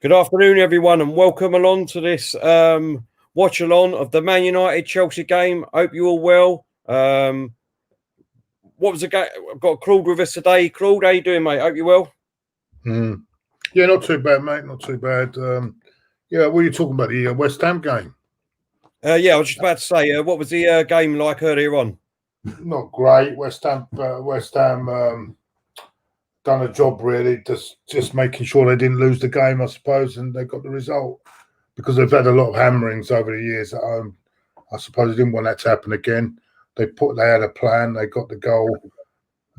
Good afternoon, everyone, and welcome along to this watch-along of the Man United-Chelsea game. Hope you're all well. What was the game? I've got Claude with us today. Claude, how you doing, mate? Hope you're well. Yeah, not too bad, mate. Not too bad. Yeah, what are you talking about? The West Ham game? Yeah, I was just about to say, what was the game like earlier on? Not great. West Ham done a job, really, just making sure they didn't lose the game, I suppose, and they got the result because they've had a lot of hammerings over the years at home. I suppose they didn't want that to happen again. They had a plan. They got the goal,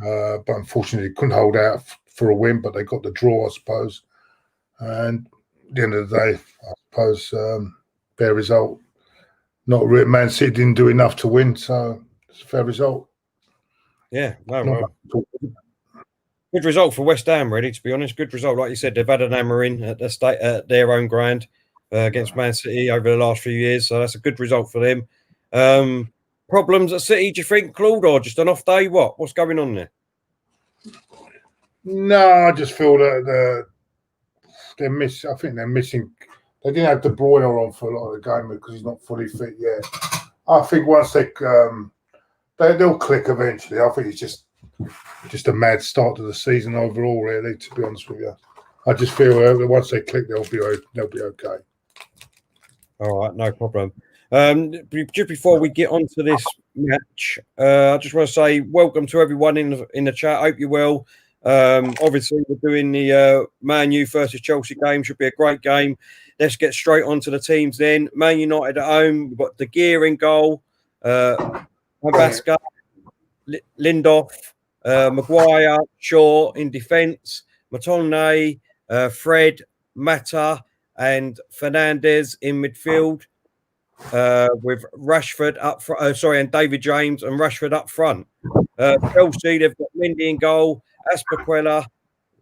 but unfortunately, they couldn't hold out for a win. But they got the draw, I suppose. And at the end of the day, I suppose their result. Not really. Man City didn't do enough to win, so it's a fair result. Yeah, good result for West Ham, really, to be honest. Good result. Like you said, they've had an hammering at their own ground against Man City over the last few years. So that's a good result for them. Problems at City, do you think, Claude, or just an off day? What's going on there? No, I just feel that they're missing. I think they're missing. They didn't have De Bruyne on for a lot of the game because he's not fully fit yet. I think once they'll click eventually. I think it's just a mad start to the season overall, really, to be honest with you. I just feel that once they click, they'll be okay. All right, no problem. Just before we get on to this match, I just want to say welcome to everyone in the chat. Hope you're well. Obviously, we're doing the Man U versus Chelsea game. Should be a great game. Let's get straight on to the teams then. Man United at home. We've got De Gea in goal. Bansta, Lindelof, Maguire, Shaw in defence. Matone, Fred, Mata, and Fernandes in midfield. With Rashford up front, and David James and Rashford up front. Chelsea, they've got Mendy in goal, Aspaquella,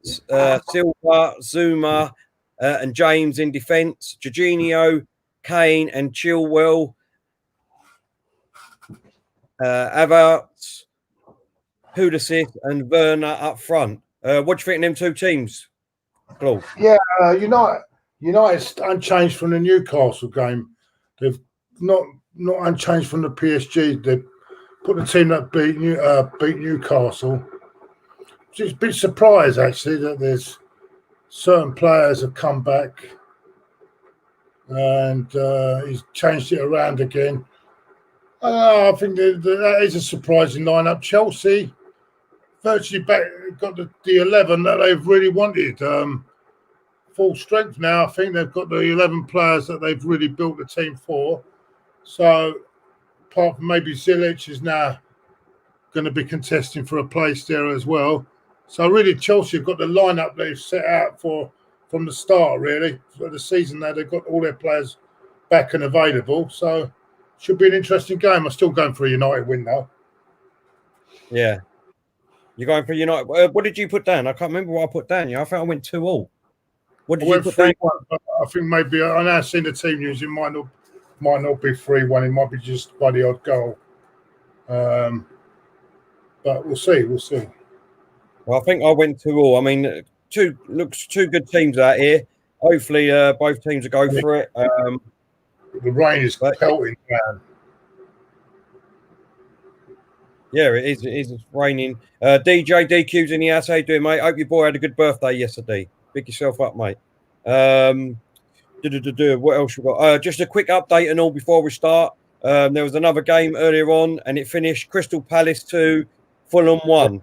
Silva, Zuma, and James in defence. Jorginho, Kane, and Chilwell. Havertz, Pulisic, and Werner up front. What do you think of them two teams, Claude? Yeah, United's unchanged from the Newcastle game. They've not unchanged from the PSG. They put the team that beat Newcastle. Just a bit surprised actually that there's certain players have come back and he's changed it around again. I think that is a surprising lineup. Chelsea virtually got the 11 that they've really wanted. Full strength now. I think they've got the 11 players that they've really built the team for. So, apart from maybe Zilic is now going to be contesting for a place there as well. So, really, Chelsea have got the lineup they've set out for from the start, really. For the season now, they've got all their players back and available. So, should be an interesting game. I'm still going for a United win, though. Yeah. You're going for United. What did you put down? I can't remember what I put down. Yeah, I think I went 2-2. What did you put down? I think maybe I now seen the team news. It might not be 3-1. It might be just by the odd goal. But we'll see. Well, I think I went 2-2. I mean, two good teams out here. Hopefully, both teams will go for it. The rain is pelting down. Yeah, it is. It's raining. DJ DQ's in the house. How you doing, mate? Hope your boy had a good birthday yesterday. Pick yourself up, mate. What else we got? Just a quick update and all before we start. There was another game earlier on, and it finished Crystal Palace 2, Fulham 1.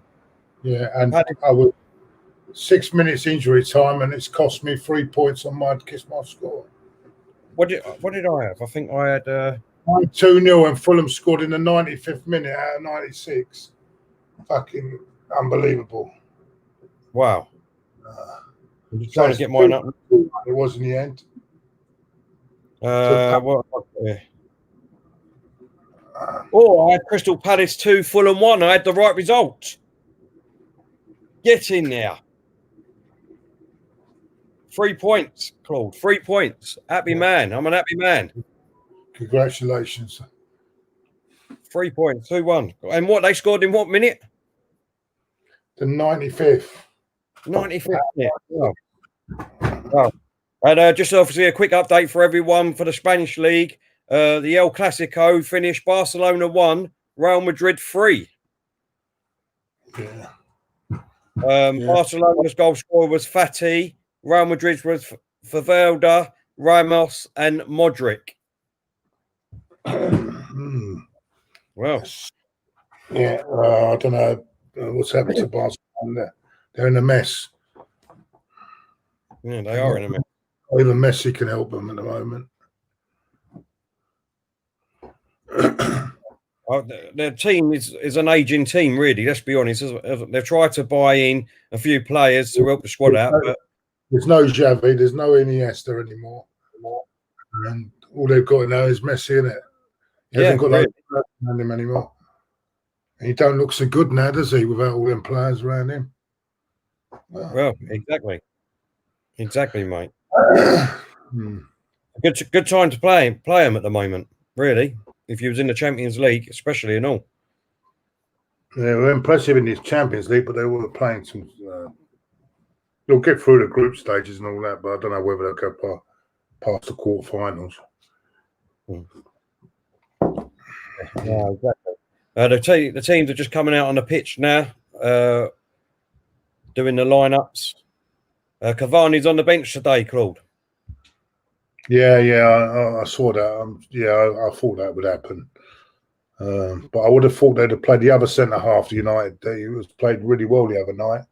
Yeah, and I was 6 minutes injury time, and it's cost me 3 points on my score. What did I have? I think I had 2-0, and Fulham scored in the 95th minute out of 96. Fucking unbelievable! Wow. I'm just trying to get mine up. It was in the end. I had Crystal Palace 2, Fulham 1. I had the right result. Get in there. 3 points, Claude. 3 points. Happy man. I'm an happy man. Congratulations. 3 points, 2-1. And what they scored in what minute? The 95th. 95th minute. Oh. And just obviously a quick update for everyone for the Spanish league. The El Clasico finished Barcelona 1, Real Madrid 3. Yeah. Barcelona's goal scorer was Fati. Real Madrid was Valverde, Ramos, and Modric. Well, yeah, I don't know what's happened to Barcelona. They're in a mess. Yeah, they are in a mess. Even Messi can help them at the moment. Their team is an aging team, really. Let's be honest. They've tried to buy in a few players to help the squad out, but there's no Xavi, there's no Iniesta anymore, and all they've got now is Messi, innit? He hasn't got like around him anymore. And he don't look so good now, does he? Without all them players around him. Well, exactly, mate. Good time to play him at the moment, really. If he was in the Champions League, especially and all. They were impressive in this Champions League, but they were playing some. They'll get through the group stages and all that, but I don't know whether they'll go past the quarterfinals. Yeah, exactly. The teams are just coming out on the pitch now, doing the lineups. Cavani's on the bench today, Claude. Yeah, I saw that. I thought that would happen. But I would have thought they'd have played the other centre half, United. He was played really well the other night.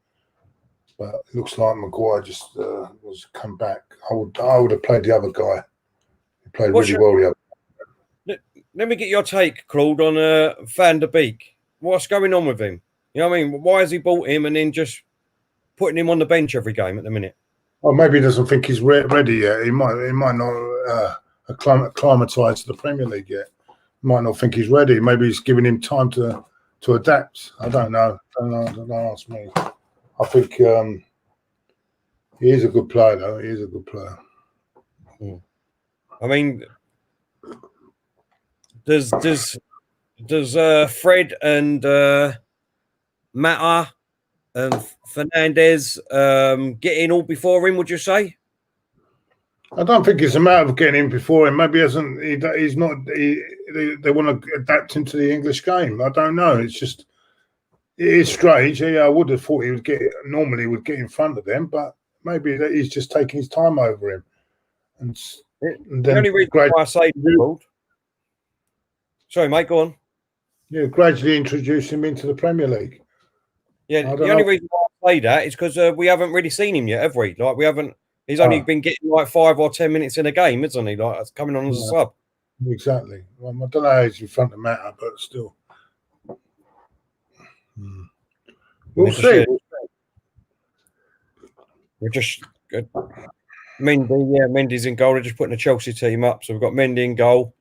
But it looks like Maguire just was come back. I would have played the other guy. He played really well the other. Let me get your take, Claude, on Van der Beek. What's going on with him? You know what I mean? Why has he bought him and then just putting him on the bench every game at the minute? Well, maybe he doesn't think he's ready yet. He might not acclimatise to the Premier League yet. Might not think he's ready. Maybe he's giving him time to adapt. I don't know. Don't ask me. I think he is a good player, though. He is a good player. I mean, does Fred and Mata and Fernandez get in all before him? Would you say? I don't think it's a matter of getting in before him. Maybe he's not. They want to adapt him to the English game. I don't know. It's just. It is strange. Yeah, I would have thought he would get in front of them, but maybe that he's just taking his time over him. And then the only reason why I say that, sorry, mate, go on. Yeah, gradually introduce him into the Premier League. Yeah, the only reason why I say that is because we haven't really seen him yet, have we? Like we haven't. He's only been getting like 5 or 10 minutes in a game, isn't he? Like coming on as a sub. Exactly. Well, I don't know how he's in front of Mata, but still. We'll see. We're just Mendy's in goal. They're just putting the Chelsea team up, so we've got Mendy in goal.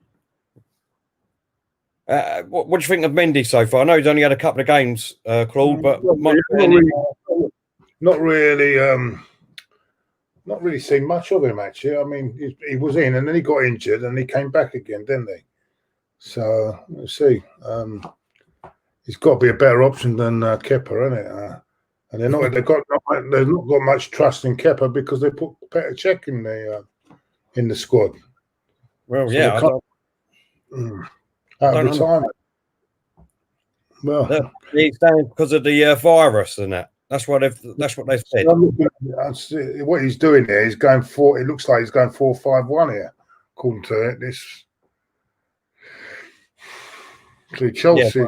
What do you think of Mendy so far? I know he's only had a couple of games, Claude, but not really seen much of him actually. I mean, he was in and then he got injured and he came back again, didn't he? So we'll see. He's got to be a better option than Kepa, isn't it? And they've not got much trust in Kepa because they put Petr Cech in the squad. Well, so yeah, out of retirement. Well, he's down because of the virus and that. That's what they've said. What he's doing here, he's going for. It looks like he's going 4-5-1 here, according to it. So Chelsea, I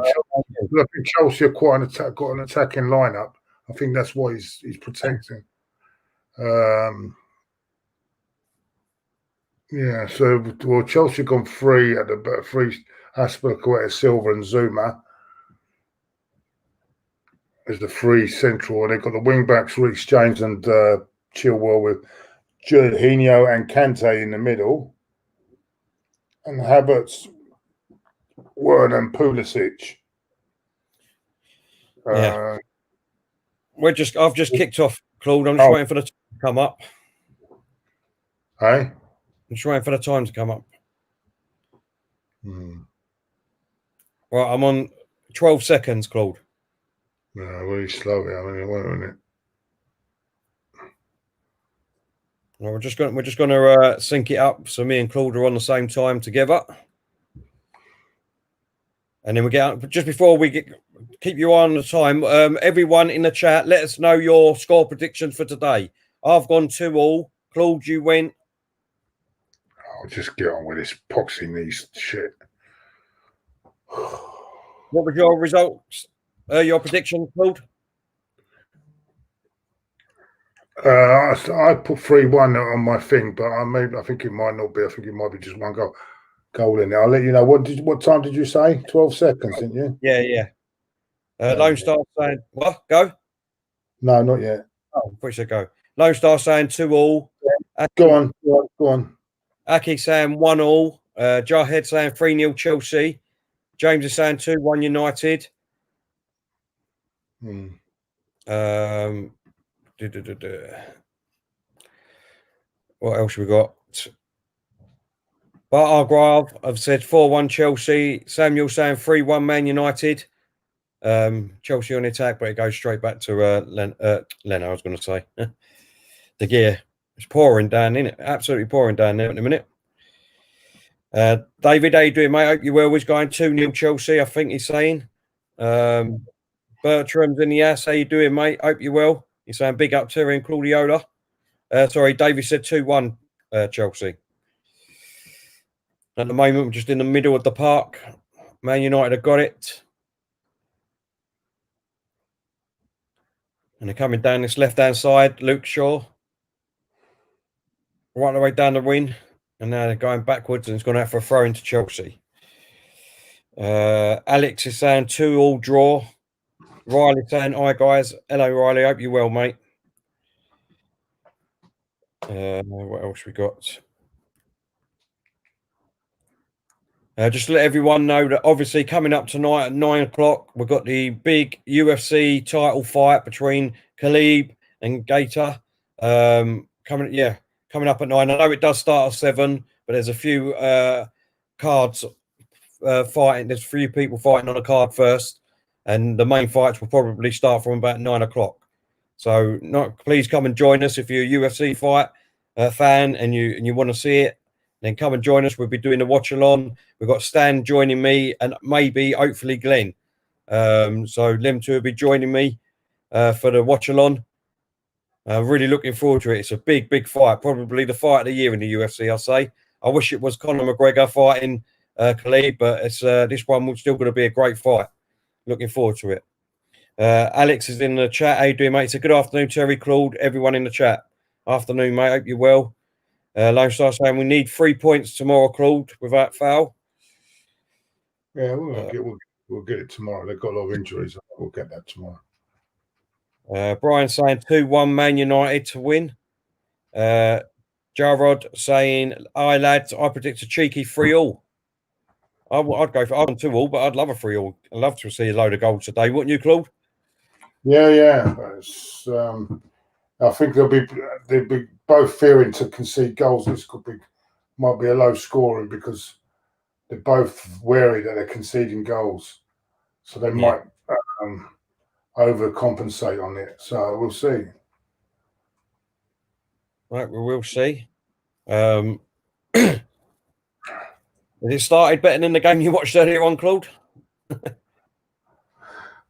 think Chelsea are got an attacking lineup. I think that's why he's protecting. Yeah, so Chelsea gone free at the free. Aspilicueta, Silva, and Zuma as the free central, and they've got the wing backs Reece James and Chilwell with Jorginho and Kante in the middle, and Havertz, Werner, and Pulisic. Yeah, I've just kicked off, Claude. I'm just waiting for the time to come up. Hey, I'm just waiting for the time to come up. Right, I'm on 12 seconds, Claude. No, very slow. I mean, wait a minute. Well, we're just going to sync it up so me and Claude are on the same time together, and then we get out. Just before we keep you on the time, everyone in the chat, let us know your score predictions for today. I've gone 2-2. Claude, you went. I'll just get on with this poxy knees shit. What was your results? Your prediction, Claude? I put 3-1 on my thing, but I think it might not be. I think it might be just one goal in there. I'll let you know. What time did you say? 12 seconds, didn't you? Yeah. Lone Star saying what? Go? No, not yet. Oh, pretty sure go. Lone Star saying 2-2. Yeah. Go on. Aki saying 1-1. Jarhead saying 3-0 Chelsea. James is saying 2-1 United. What else we got? Bargrav, I've said 4-1 Chelsea. Samuel saying 3-1 Man United. Chelsea on the attack, but it goes straight back to Len, I was going to say. The gear. It's pouring down, isn't it? Absolutely pouring down there in a minute. David, how you doing, mate? Hope you're well. He's going 2-0 Chelsea, I think he's saying. Bertram's in the ass. How you doing, mate? Hope you're well. He's saying big up to him, Claudiola. Sorry, David said 2-1 Chelsea. At the moment, we're just in the middle of the park. Man United have got it. And they're coming down this left-hand side. Luke Shaw. Right the way down the wing. And now they're going backwards and it's gone out for a throw into Chelsea. Alex is saying 2-2 draw. Riley saying, hi guys. Hello, Riley. Hope you're well, mate. What else we got? Just to let everyone know that obviously coming up tonight at 9 o'clock, we've got the big UFC title fight between Khabib and Gator. Coming up at 9. I know it does start at 7, but there's a few cards fighting. There's a few people fighting on a card first, and the main fights will probably start from about 9 o'clock. So please come and join us if you're a UFC fight fan and you want to see it. Then come and join us. We'll be doing the watch along. We've got Stan joining me and maybe, hopefully, Glenn. So them two will be joining me for the watch along. Really looking forward to it. It's a big, big fight. Probably the fight of the year in the UFC, I'll say. I wish it was Conor McGregor fighting Khabib, but it's this one was still going to be a great fight. Looking forward to it. Alex is in the chat. How you doing, mate? It's a good afternoon, Terry, Claude, everyone in the chat. Afternoon, mate. Hope you're well. Lone Star saying we need 3 points tomorrow, Claude, without foul. Yeah, we'll get it tomorrow. They've got a lot of injuries. We'll get that tomorrow. Brian saying 2-1 Man United to win. Jarrod saying, hi, lads, I predict a cheeky 3-3. I'd go for 2-2, but I'd love a 3-3. I'd love to see a load of goals today. Wouldn't you, Claude? Yeah. I think they'll be both fearing to concede goals. This might be a low scoring because they're both wary that they're conceding goals, so they might overcompensate on it. So we'll see. Right, we will see. Has it started better than the game you watched earlier on, Claude?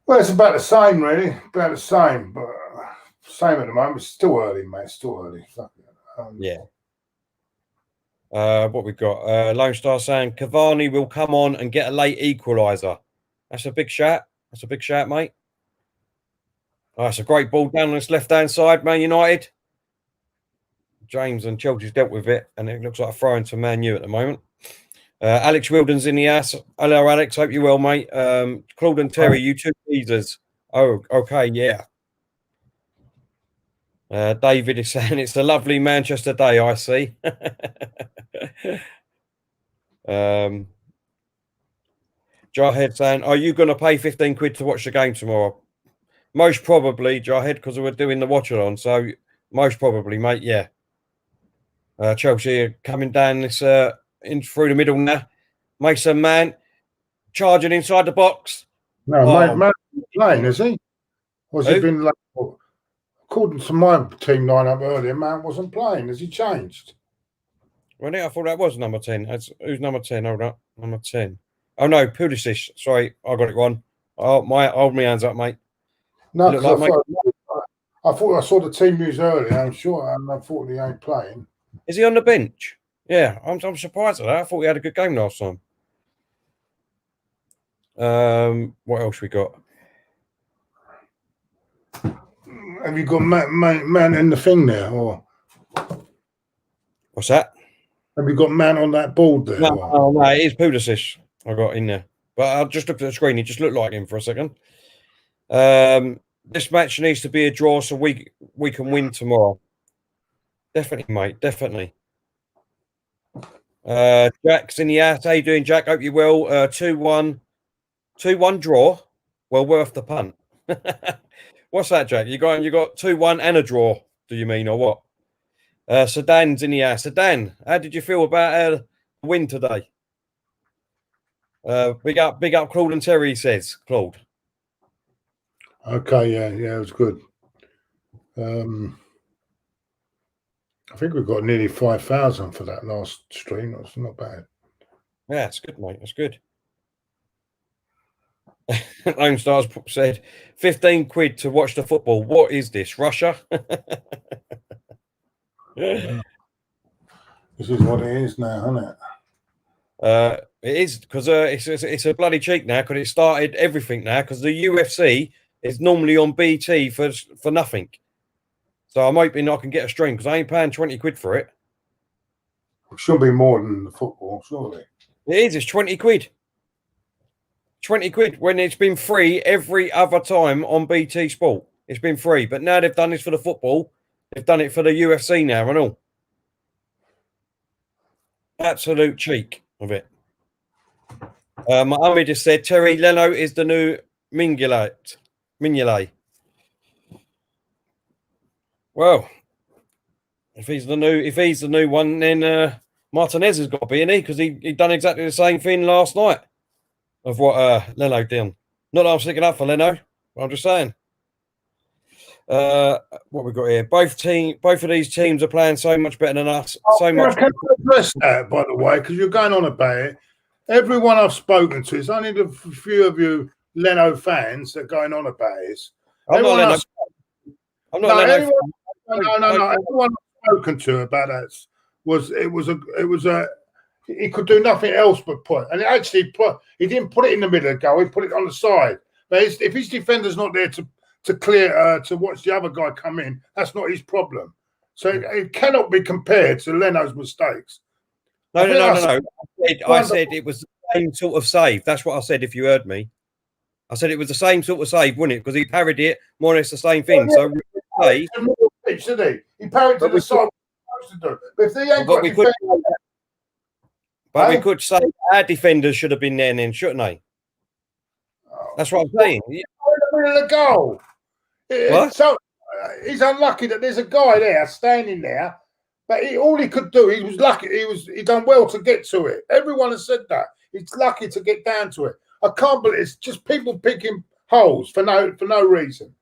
Well, it's about the same, really. About the same, but same at the moment. It's still early, mate. It's still early. Yeah. What we got? Lone Star saying Cavani will come on and get a late equaliser. That's a big shout. That's a big shout, mate. Oh, that's a great ball down on this left-hand side, Man United. James and Chelsea's dealt with it, and it looks like a throw into Man U at the moment. Alex Wilden's in the ass. Hello, Alex. Hope you're well, mate. Claude and Terry, you two teasers. Oh, okay, yeah. David is saying it's a lovely Manchester day, I see. Jarhead saying, are you going to pay 15 quid to watch the game tomorrow? Most probably, Jarhead, because we're doing the watch along. So most probably, mate, yeah. Chelsea are coming down this in through the middle now. Mason Man charging inside the box. No, Mason playing, is he? Or has he been like according to my team lineup earlier, Mount wasn't playing. Has he changed? Well, I thought that was number 10. Who's number 10? Hold up. Number 10. Oh, no, Pulisic. Sorry, I got it wrong. Oh, hold my hands up, mate. No, because I thought I saw the team news earlier, I'm sure, and I thought he ain't playing. Is he on the bench? Yeah, I'm surprised at that. I thought he had a good game last time. What else we got? Have you got man in the thing there, or What's that? have you got man on that board there? No, it is Pulisic I got in there. But I just looked at the screen. He just looked like him for a second. This match needs to be a draw so we can win tomorrow. Definitely, mate. Definitely. Jack's in the house. How you doing, Jack? Hope you're well. 2-1. 2-1 draw. Well, worth the punt. What's that, Jack? You got 2-1 and a draw, do you mean, or what? Sedan's in the house. Sedan, how did you feel about the win today? Big up Claude and Terry, says Claude. Okay, yeah, it was good. I think we got nearly 5,000 for that last stream. That's not bad. Yeah, it's good, mate. That's good. Lone Stars said 15 quid to watch the football. What is this, Russia? Yeah. This is what it is now, isn't it? It is, because it's a bloody cheek now, because it started everything now, because the UFC is normally on BT for nothing. So I'm hoping I can get a stream, because I ain't paying 20 quid for it. It should be more than the football, surely. It is, it's 20 quid. 20 quid when it's been free every other time on BT Sport. It's been free, but now they've done this for the football. They've done it for the UFC now and all. Absolute cheek of it. Mohammed just said Terry Leno is the new Mignolet. Well, if he's the new one, then Martinez has got to be, isn't he? Because he done exactly the same thing last night of what Leno did. Not that I'm sticking up for Leno, but I'm just saying. What we got here? Both of these teams are playing so much better than us. Can I address that, by the way, because you're going on about it. Everyone I've spoken to, it's only the few of you Leno fans that are going on about it. I'm not Leno. No. Everyone I've spoken to about that he could do nothing else but put, and he didn't put it in the middle of the goal. He put it on the side. But if his defender's not there to clear to watch the other guy come in, that's not his problem. So it cannot be compared to Leno's mistakes. No. I said it was the same sort of save. That's what I said. If you heard me, I said it was the same sort of save, wasn't it? Because he parried it more or less the same thing. Well, yeah. So he parried to the side. But if they ain't got defenders, we could say our defenders should have been there then, shouldn't they? That's what I'm saying. In the middle of the goal. What? So he's unlucky that there's a guy there standing there, but all he could do, he was lucky. He done well to get to it. Everyone has said that. He's lucky to get down to it. I can't believe it's just people picking holes for no reason.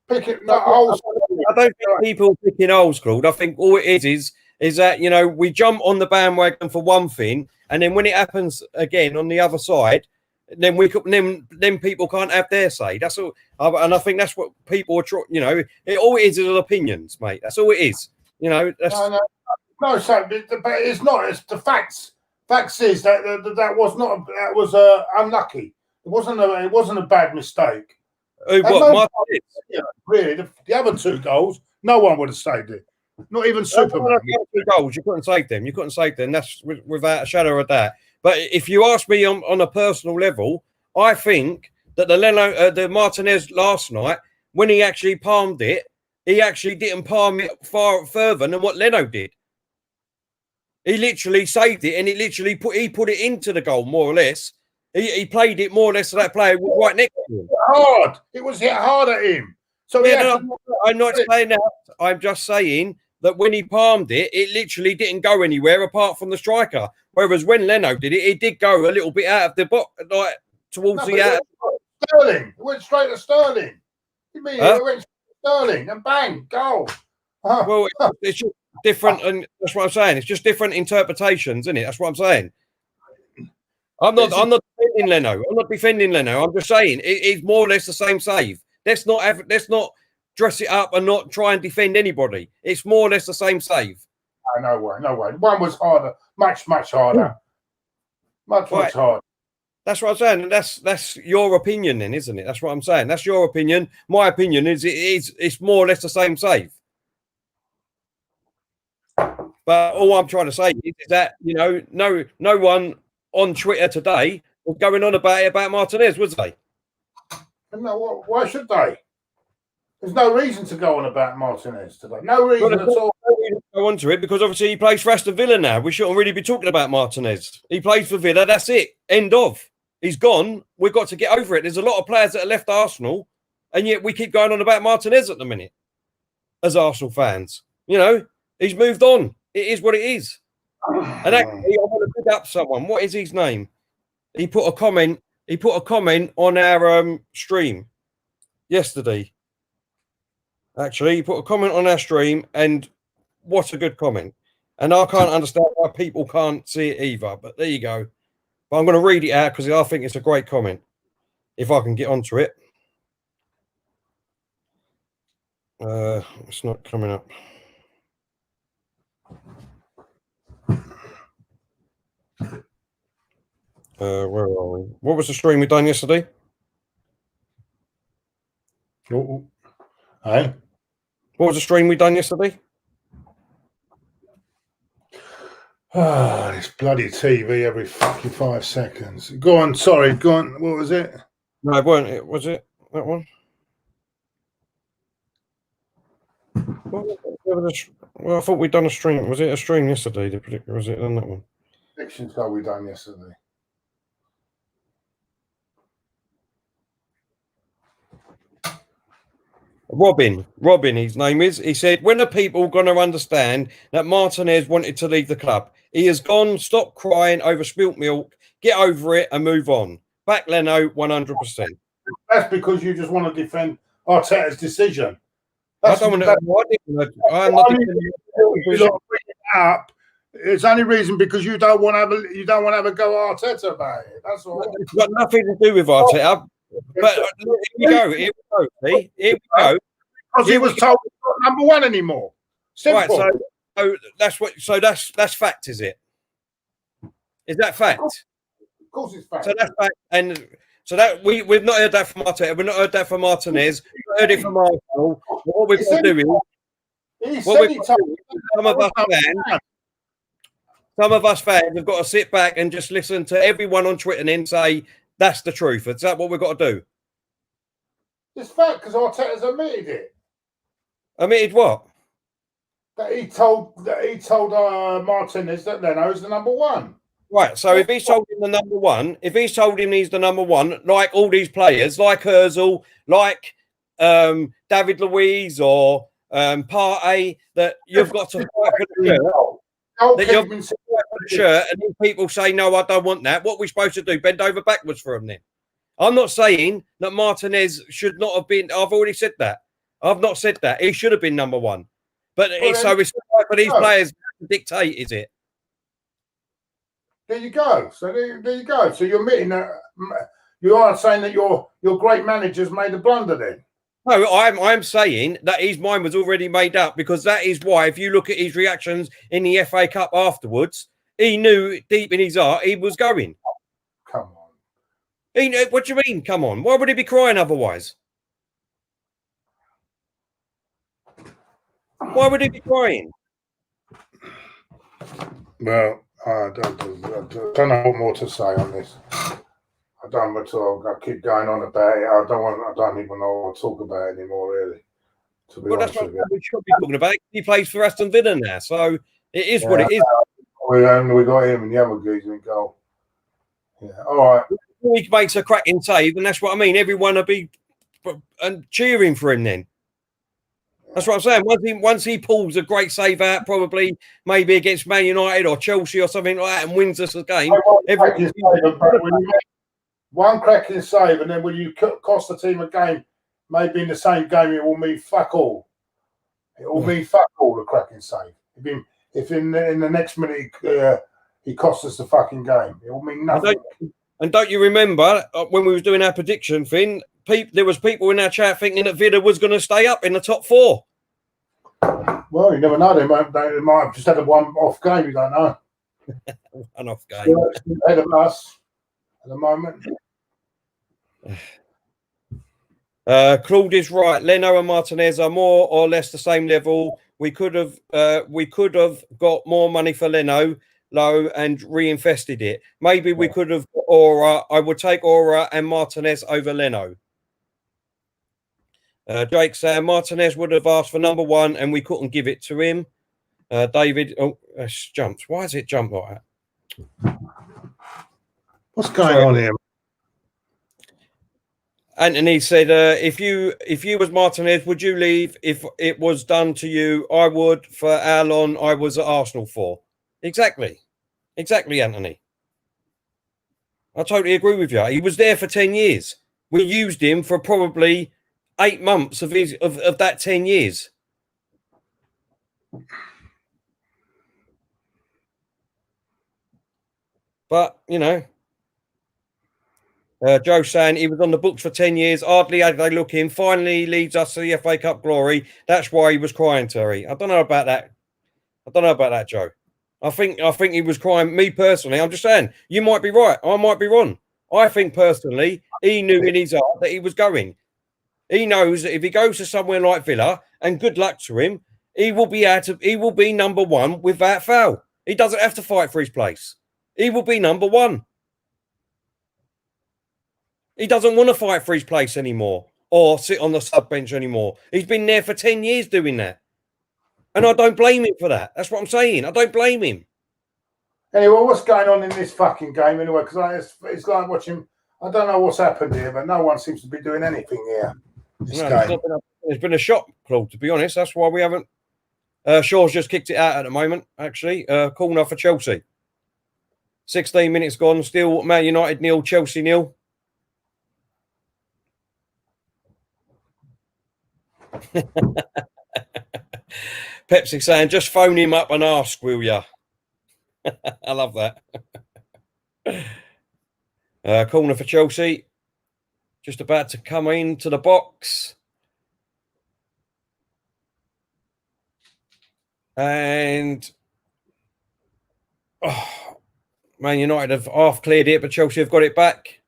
Picking holes. I don't think people picking holes, Claude. I think all it is that, you know, we jump on the bandwagon for one thing, and then when it happens again on the other side, then people can't have their say. That's all, and I think that's what people are trying. You know, all it is opinions, mate. That's all it is. You know, no. So, but it's not. It's the facts. Facts is that was unlucky. It wasn't a bad mistake. Really, the other two goals, no one would have saved it. Not even Superman. Goals, you couldn't save them. You couldn't save them. That's without a shadow of doubt. But if you ask me on a personal level, I think that the Martinez last night, when he actually palmed it, he actually didn't palm it far further than what Leno did. He literally saved it, and he put it into the goal more or less. He played it more or less to that player right next to him. It was hit hard at him. So I'm not saying that. I'm just saying that when he palmed it, it literally didn't go anywhere apart from the striker. Whereas when Leno did it, it did go a little bit out of the box, like towards the out. Sterling. It went straight to Sterling. You mean it went Sterling, and bang, goal. Well, it's just different, and that's what I'm saying. It's just different interpretations, isn't it? That's what I'm saying. I'm not defending Leno. I'm not defending Leno. I'm just saying it's more or less the same save. Let's not dress it up and not try and defend anybody. It's more or less the same save. No way. One was harder, much harder. Much harder. That's what I'm saying. And that's your opinion then, isn't it? That's what I'm saying. That's your opinion. My opinion is it's more or less the same save. But all I'm trying to say is that, no one on Twitter today was going on about Martinez, was they? No, why should they? There's no reason to go on about Martinez today. No reason at all. Go on to it because obviously he plays for Aston Villa now. We shouldn't really be talking about Martinez. He plays for Villa. That's it. End of. He's gone. We've got to get over it. There's a lot of players that have left Arsenal, and yet we keep going on about Martinez at the minute as Arsenal fans. He's moved on. It is what it is. And actually, I want to pick up someone. What is his name? He put a comment. He put a comment on our stream yesterday. Actually, he put a comment on our stream, and what a good comment. And I can't understand why people can't see it either. But there you go. But I'm going to read it out because I think it's a great comment. If I can get onto it. It's not coming up. Where are we? What was the stream we done yesterday? Hey? What was the stream we done yesterday? This bloody TV every fucking 5 seconds. Go on, sorry, go on. What was it? No, it weren't. It was it that one. Well, I thought we'd done a stream. Was it a stream yesterday? Was it on that one? Prediction show we done yesterday. Robin, his name is. He said, when are people going to understand that Martinez wanted to leave the club? He has gone. Stop crying over spilt milk. Get over it and move on. Back Leno, 100%. That's because you just want to defend Arteta's decision. That's, I'm not it's only reason because you don't want to have a go at Arteta about it. That's all. It's got nothing to do with Arteta. But here we go. See? Here we go. Because he was told he's not number one anymore. Simple. Right, so that's what. So that's fact, is it? Is that fact? Of course, it's fact. So that's fact, and so that we've not heard that from Arteta. We've not heard that from Martinez. We've not heard it from Arsenal. What we've got to do is some of us fans have got to sit back and just listen to everyone on Twitter and then say that's the truth. Is that what we've got to do? It's fact because Arteta's admitted it. Admitted what? That he told Martinez that Leno's the number one. Right. So if he's told him the number one, if he's told him he's the number one, like all these players, like Ozil, like David Luiz or Partey, that you've got to fight for the shirt. That you've got to fight for the shirt, and then people say, "No, I don't want that." What are we supposed to do? Bend over backwards for him then? I'm not saying that Martinez should not have been. I've already said that. I've not said that. He should have been number one. But it's for these players to dictate, is it? There you go. So there you go. So you're admitting that you are saying that your great manager's made a blunder then. No, I'm saying that his mind was already made up because that is why, if you look at his reactions in the FA Cup afterwards, he knew deep in his heart he was going. Come on. What do you mean, come on? Why would he be crying otherwise? Why would he be crying? Well, I don't know what more to say on this. I don't at all. I keep going on about it. I don't even know what to talk about anymore, really. To be honest with you. We should be talking about. He plays for Aston Villa now, so it is what it is. We got him and the other geezer in goal. Yeah, all right. He makes a cracking save, and that's what I mean. Everyone will be cheering for him then. That's what I'm saying. Once he pulls a great save out, probably maybe against Man United or Chelsea or something like that, and wins us a game. One cracking save, and then when you cost the team a game maybe in the same game it will mean fuck all. It will mean fuck all, the cracking save. If in the next minute he costs us the fucking game, it will mean nothing. And don't you remember when we was doing our prediction thing, there was people in our chat thinking that Vida was going to stay up in the top 4. Well, you never know. They might have just had a one-off game. You don't know. One-off game. Ahead of us at the moment. Claude is right. Leno and Martinez are more or less the same level. We could have got more money for Leno low and reinvested it. Maybe we could have Aura. I would take Aura and Martinez over Leno. Jake saying Martinez would have asked for number 1 and we couldn't give it to him. David, it's jumped. Why has it jumped like that? What's going on here? Anthony said, if you was Martinez, would you leave if it was done to you? I would. For how long I was at Arsenal for. Exactly, Anthony. I totally agree with you. He was there for 10 years. We used him for probably 8 months of that 10 years. But, you know, Joe saying he was on the books for 10 years. Hardly had they look in. Finally leads us to the FA Cup glory. That's why he was crying, Terry. I don't know about that, Joe. I think he was crying. Me personally, I'm just saying, you might be right. I might be wrong. I think personally, he knew in his heart that he was going. He knows that if he goes to somewhere like Villa, and good luck to him, he will be number 1 without foul. He doesn't have to fight for his place. He will be number 1. He doesn't want to fight for his place anymore or sit on the sub bench anymore. He's been there for 10 years doing that. And I don't blame him for that. That's what I'm saying. I don't blame him. Anyway, what's going on in this fucking game anyway? Because it's like watching, I don't know what's happened here, but no one seems to be doing anything here. There's been a shot, Claude, to be honest. That's why we haven't. Shaw's just kicked it out at the moment, actually. Corner for Chelsea. 16 minutes gone. Still Man United 0, Chelsea 0. Pepsi saying, just phone him up and ask, will ya? I love that. Corner for Chelsea. Just about to come into the box. And Man United have half cleared it, but Chelsea have got it back.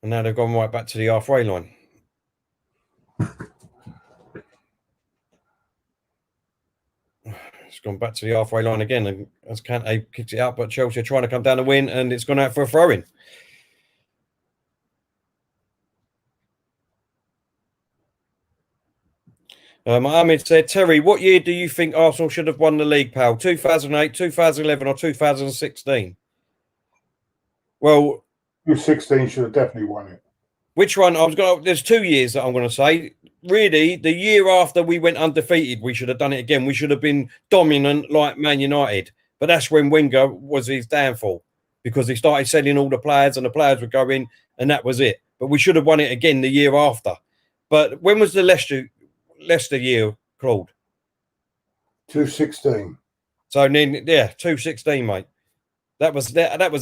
And now they've gone right back to the halfway line. It's gone back to the halfway line again, and as Kante kicks it out, but Chelsea are trying to come down the win, and it's gone out for a throw-in. Mohammed said, Terry, what year do you think Arsenal should have won the league, pal? 2008, 2011, or 2016? Well, 2016 should have definitely won it. Which one? There's 2 years that I'm going to say. Really, the year after we went undefeated, we should have done it again. We should have been dominant like Man United. But that's when Wenger was his downfall, because he started selling all the players and the players were going, and that was it. But we should have won it again the year after. But when was the Leicester year, Claude? 2016. So then, yeah, 2016, mate. That was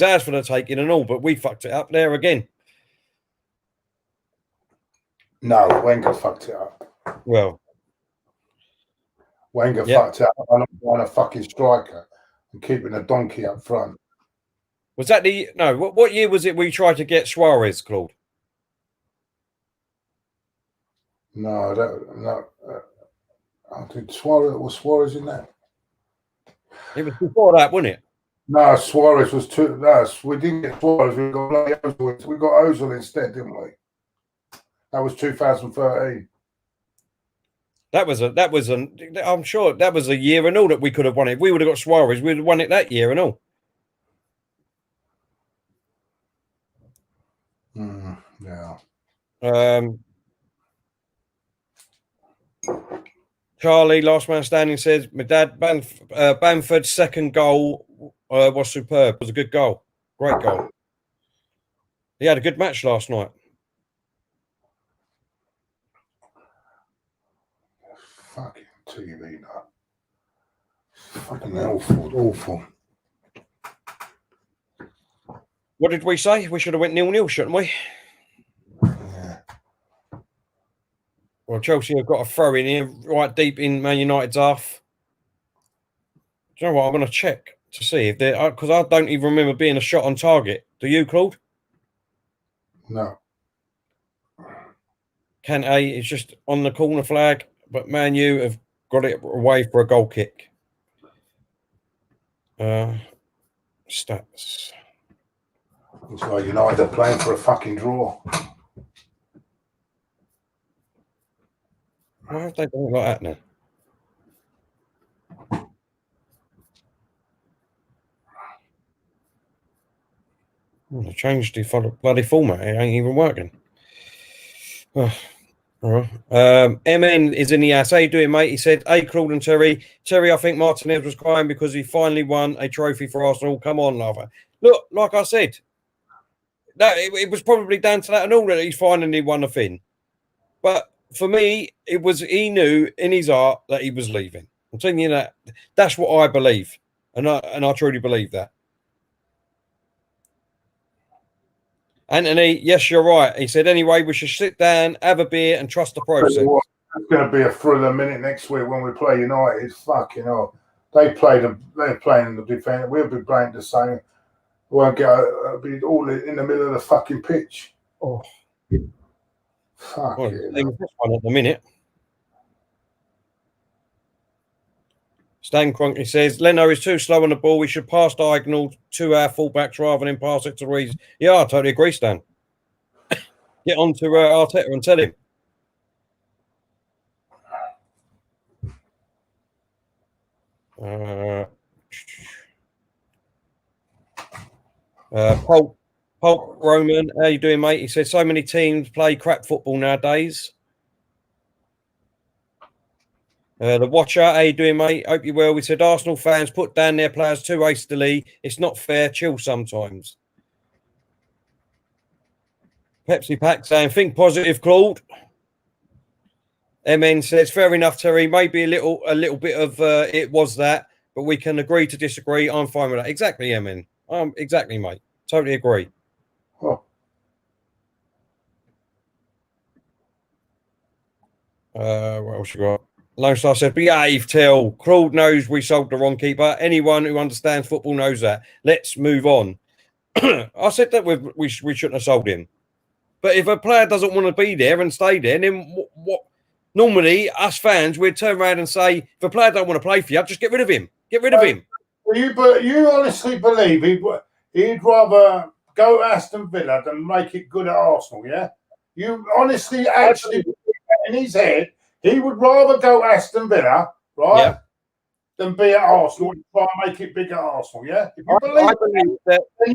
ours for the taking and all, but we fucked it up there again. No, Wenger fucked it up. Well, Wenger fucked it up on a fucking striker and keeping a donkey up front. Was that what year was it we tried to get Suarez, Claude? No, I think Suarez in that. It was before that, wasn't it? No, Suarez was too. No, we didn't get Suarez. We got Ozil instead, didn't we? That was 2013. I'm sure that was a year and all that we could have won it. If we would have got Suarez, we'd have won it that year and all. Yeah. Charlie, last man standing, says, my dad, Bamford's second goal was superb. It was a good goal. Great goal. He had a good match last night. Fucking TV, no. Fucking awful. What did we say? We should have went 0-0, shouldn't we? Yeah. Well, Chelsea have got a throw in here, right deep in Man United's half. Do you know what? I'm going to check to see if they're, because I don't even remember being a shot on target. Do you, Claude? No. Kante is just on the corner flag, but Man U have got it away for a goal kick. Stats. Looks like United are playing for a fucking draw. Why have they done it like that now? They changed the bloody format. It ain't even working. Oh, all right. MN is in the house. How you doing, mate? He said, hey, Claude and Terry. Terry, I think Martinez was crying because he finally won a trophy for Arsenal. Come on, lover. Look, like I said, that it was probably down to that and all that he's finally won a thing. But for me, he knew in his heart that he was leaving. I'm telling you that. That's what I believe. And I truly believe that. Anthony, yes, you're right. He said, anyway, we should sit down, have a beer, and trust the process. It's going to be a thriller minute next week when we play United. Fucking hell. They're playing in the defence. We'll be playing the same. We won't be all in the middle of the fucking pitch. Oh. Fuck well, it. This one at the minute. Stan Cronky says, Leno is too slow on the ball. We should pass diagonal to our fullbacks rather than pass it to Ruiz. Yeah, I totally agree, Stan. Get on to Arteta and tell him. Paul Roman, how you doing, mate? He said, so many teams play crap football nowadays. The Watcher, how you doing, mate? Hope you're well. We said Arsenal fans put down their players too hastily. It's not fair. Chill sometimes. Pepsi Pack saying, think positive, Claude. MN says, fair enough, Terry. Maybe a little bit of it was that, but we can agree to disagree. I'm fine with that. Exactly, MN. Exactly, mate. Totally agree. Oh. What else you got? Lone Star said, behave, Till. Claude knows we sold the wrong keeper. Anyone who understands football knows that. Let's move on. I said that we shouldn't have sold him. But if a player doesn't want to be there and stay there, then what? Normally, us fans, we'd turn around and say, if a player don't want to play for you, just get rid of him. Get rid of him. You honestly believe he'd rather go to Aston Villa than make it good at Arsenal, yeah? You honestly actually in his head, he would rather go Aston Villa, right, yeah, than be at Arsenal and try and make it big at Arsenal, yeah? If you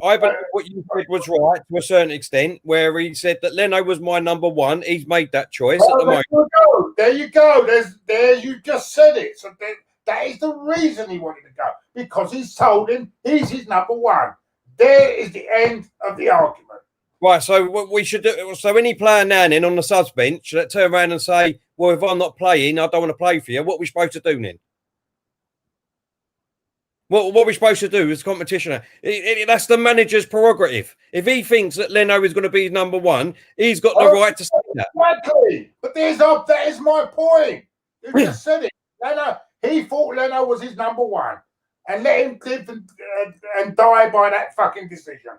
I believe what you said was right to a certain extent, where he said that Leno was my number one. He's made that choice at the moment. There you go. You just said it. So that is the reason he wanted to go, because he's told him he's his number one. There is the end of the argument. Right, so what we should do, so any player now then on the subs bench that turn around and say, well, if I'm not playing, I don't want to play for you, what are we supposed to do then? What are we supposed to do as competition? That's the manager's prerogative. If he thinks that Leno is going to be number one, he's got the right to say that. Exactly. But that is my point. You just said it. He thought Leno was his number one, and let him live and die by that fucking decision.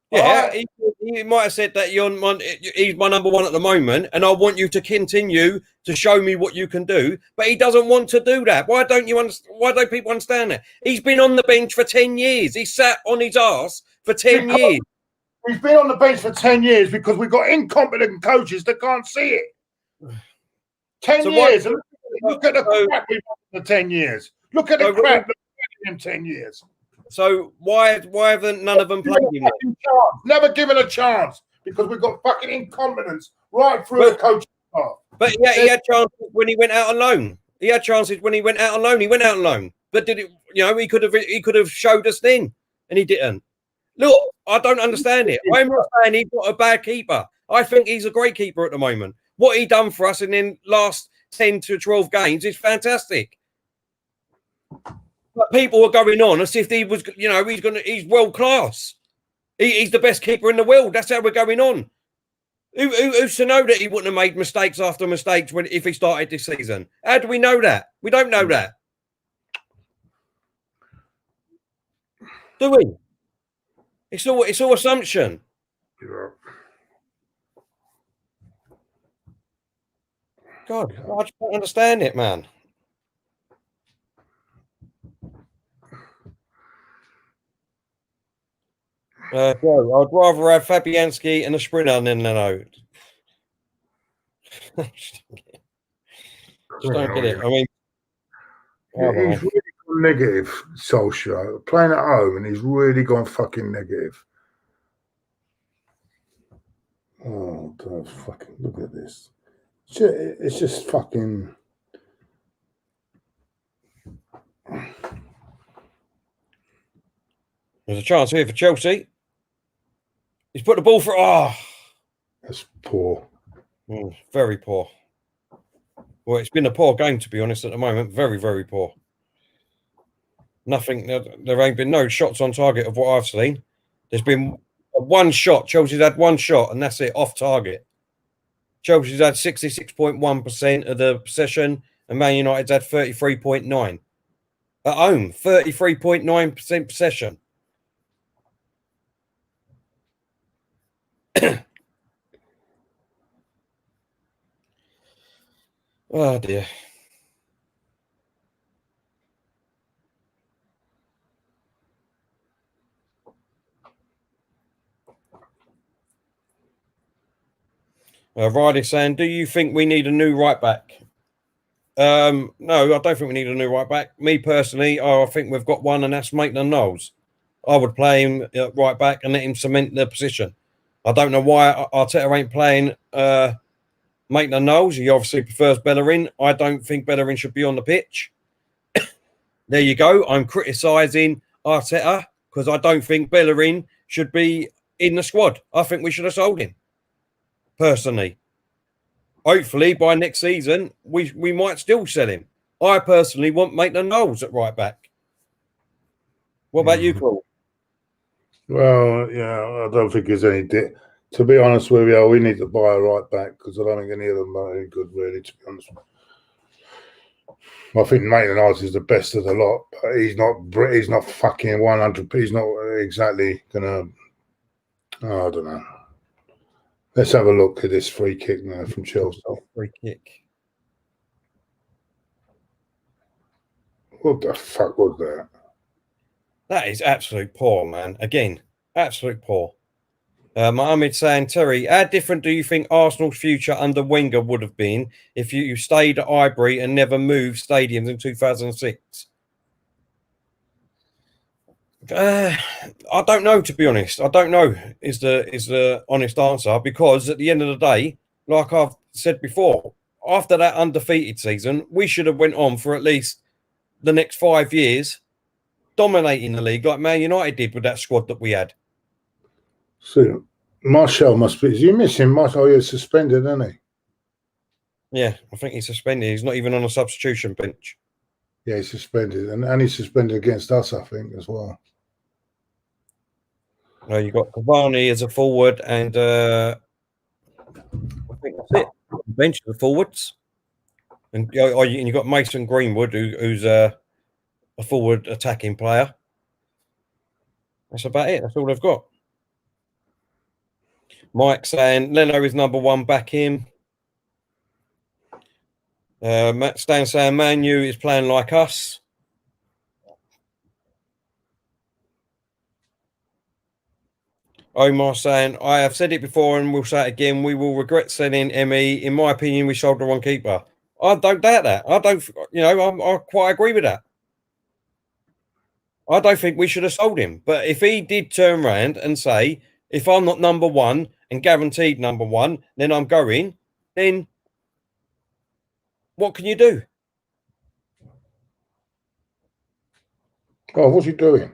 Yeah, right? He might have said that he's my number one at the moment, and I want you to continue to show me what you can do. But he doesn't want to do that. Why don't people understand that? He's been on the bench for 10 years. He sat on his ass for 10 years. He's been on the bench for 10 years because we've got incompetent coaches that can't see it. 10 years. Look at the crap we've done for 10 years. Look at the crap in 10 years. So why haven't none of them played him? Never given a chance because we've got fucking incompetence right through the coaching staff. But yeah, he had chances when he went out on loan. He went out on loan. But did it? He could have showed us then, and he didn't. Look, I don't understand it. I'm not saying he's not a bad keeper. I think he's a great keeper at the moment. What he done for us in the last 10 to 12 games is fantastic. But people are going on as if he was, you know, he's world class. He's the best keeper in the world. That's how we're going on. Who's to know that he wouldn't have made mistakes after mistakes if he started this season? How do we know that? We don't know that. Do we? It's all assumption. Yeah. God, I just don't understand it, man. Bro, I'd rather have Fabianski and a sprinter than an ode. Just don't get it. I mean, he's really gone negative, Solskjaer. Playing at home, and he's really gone fucking negative. Oh, God, fucking look at this. It's just fucking. There's a chance here for Chelsea. He's put the ball for. Oh, that's poor. Very poor. Well, it's been a poor game, to be honest, at the moment. Very, very poor. Nothing. There ain't been no shots on target of what I've seen. There's been one shot. Chelsea's had one shot, and that's it, off target. Chelsea's had 66.1% of the possession, and Man United's had 33.9%. At home, 33.9% possession. Oh, dear. Riley saying, do you think we need a new right back? No, I don't think we need a new right back. Me personally, I think we've got one, and that's Maitland-Niles. I would play him right back and let him cement the position. I don't know why Arteta ain't playing Maitland-Niles. He obviously prefers Bellerin. I don't think Bellerin should be on the pitch. There you go. I'm criticising Arteta because I don't think Bellerin should be in the squad. I think we should have sold him, personally. Hopefully, by next season, we might still sell him. I personally want Maitland-Niles at right back. What about you, Claude? Well, yeah, I don't think there's any. To be honest with you, we need to buy a right back because I don't think any of them are any good, really. To be honest, I think Maitland-Niles is the best of the lot, but he's not fucking 100. He's not exactly gonna. Oh, I don't know. Let's have a look at this free kick now from Chelsea. Free kick. What the fuck was that? That is absolute poor, man. Again, absolute poor. Mohammed saying, Terry, how different do you think Arsenal's future under Wenger would have been if you stayed at Highbury and never moved stadiums in 2006? I don't know, to be honest. I don't know is the honest answer, because at the end of the day, like I've said before, after that undefeated season, we should have went on for at least the next 5 years dominating the league like Man United did with that squad that we had. So Marshall must be. Is he missing Marshall? Oh, he's suspended, isn't he? Yeah, I think he's suspended. He's not even on a substitution bench. Yeah, he's suspended, and he's suspended against us, I think, as well. You've got Cavani as a forward, and I think that's it. Bench of the forwards, and you've got Mason Greenwood, who's a forward attacking player. That's about it. That's all they've got. Mike saying Leno is number one. Back him. Matt Stan saying Man U is playing like us. Omar saying, I have said it before and we'll say it again. We will regret selling ME. In my opinion, we sold the wrong keeper. I don't doubt that. I don't, I quite agree with that. I don't think we should have sold him. But if he did turn around and say, if I'm not number one and guaranteed number one, then I'm going, then what can you do? Oh, what's he doing?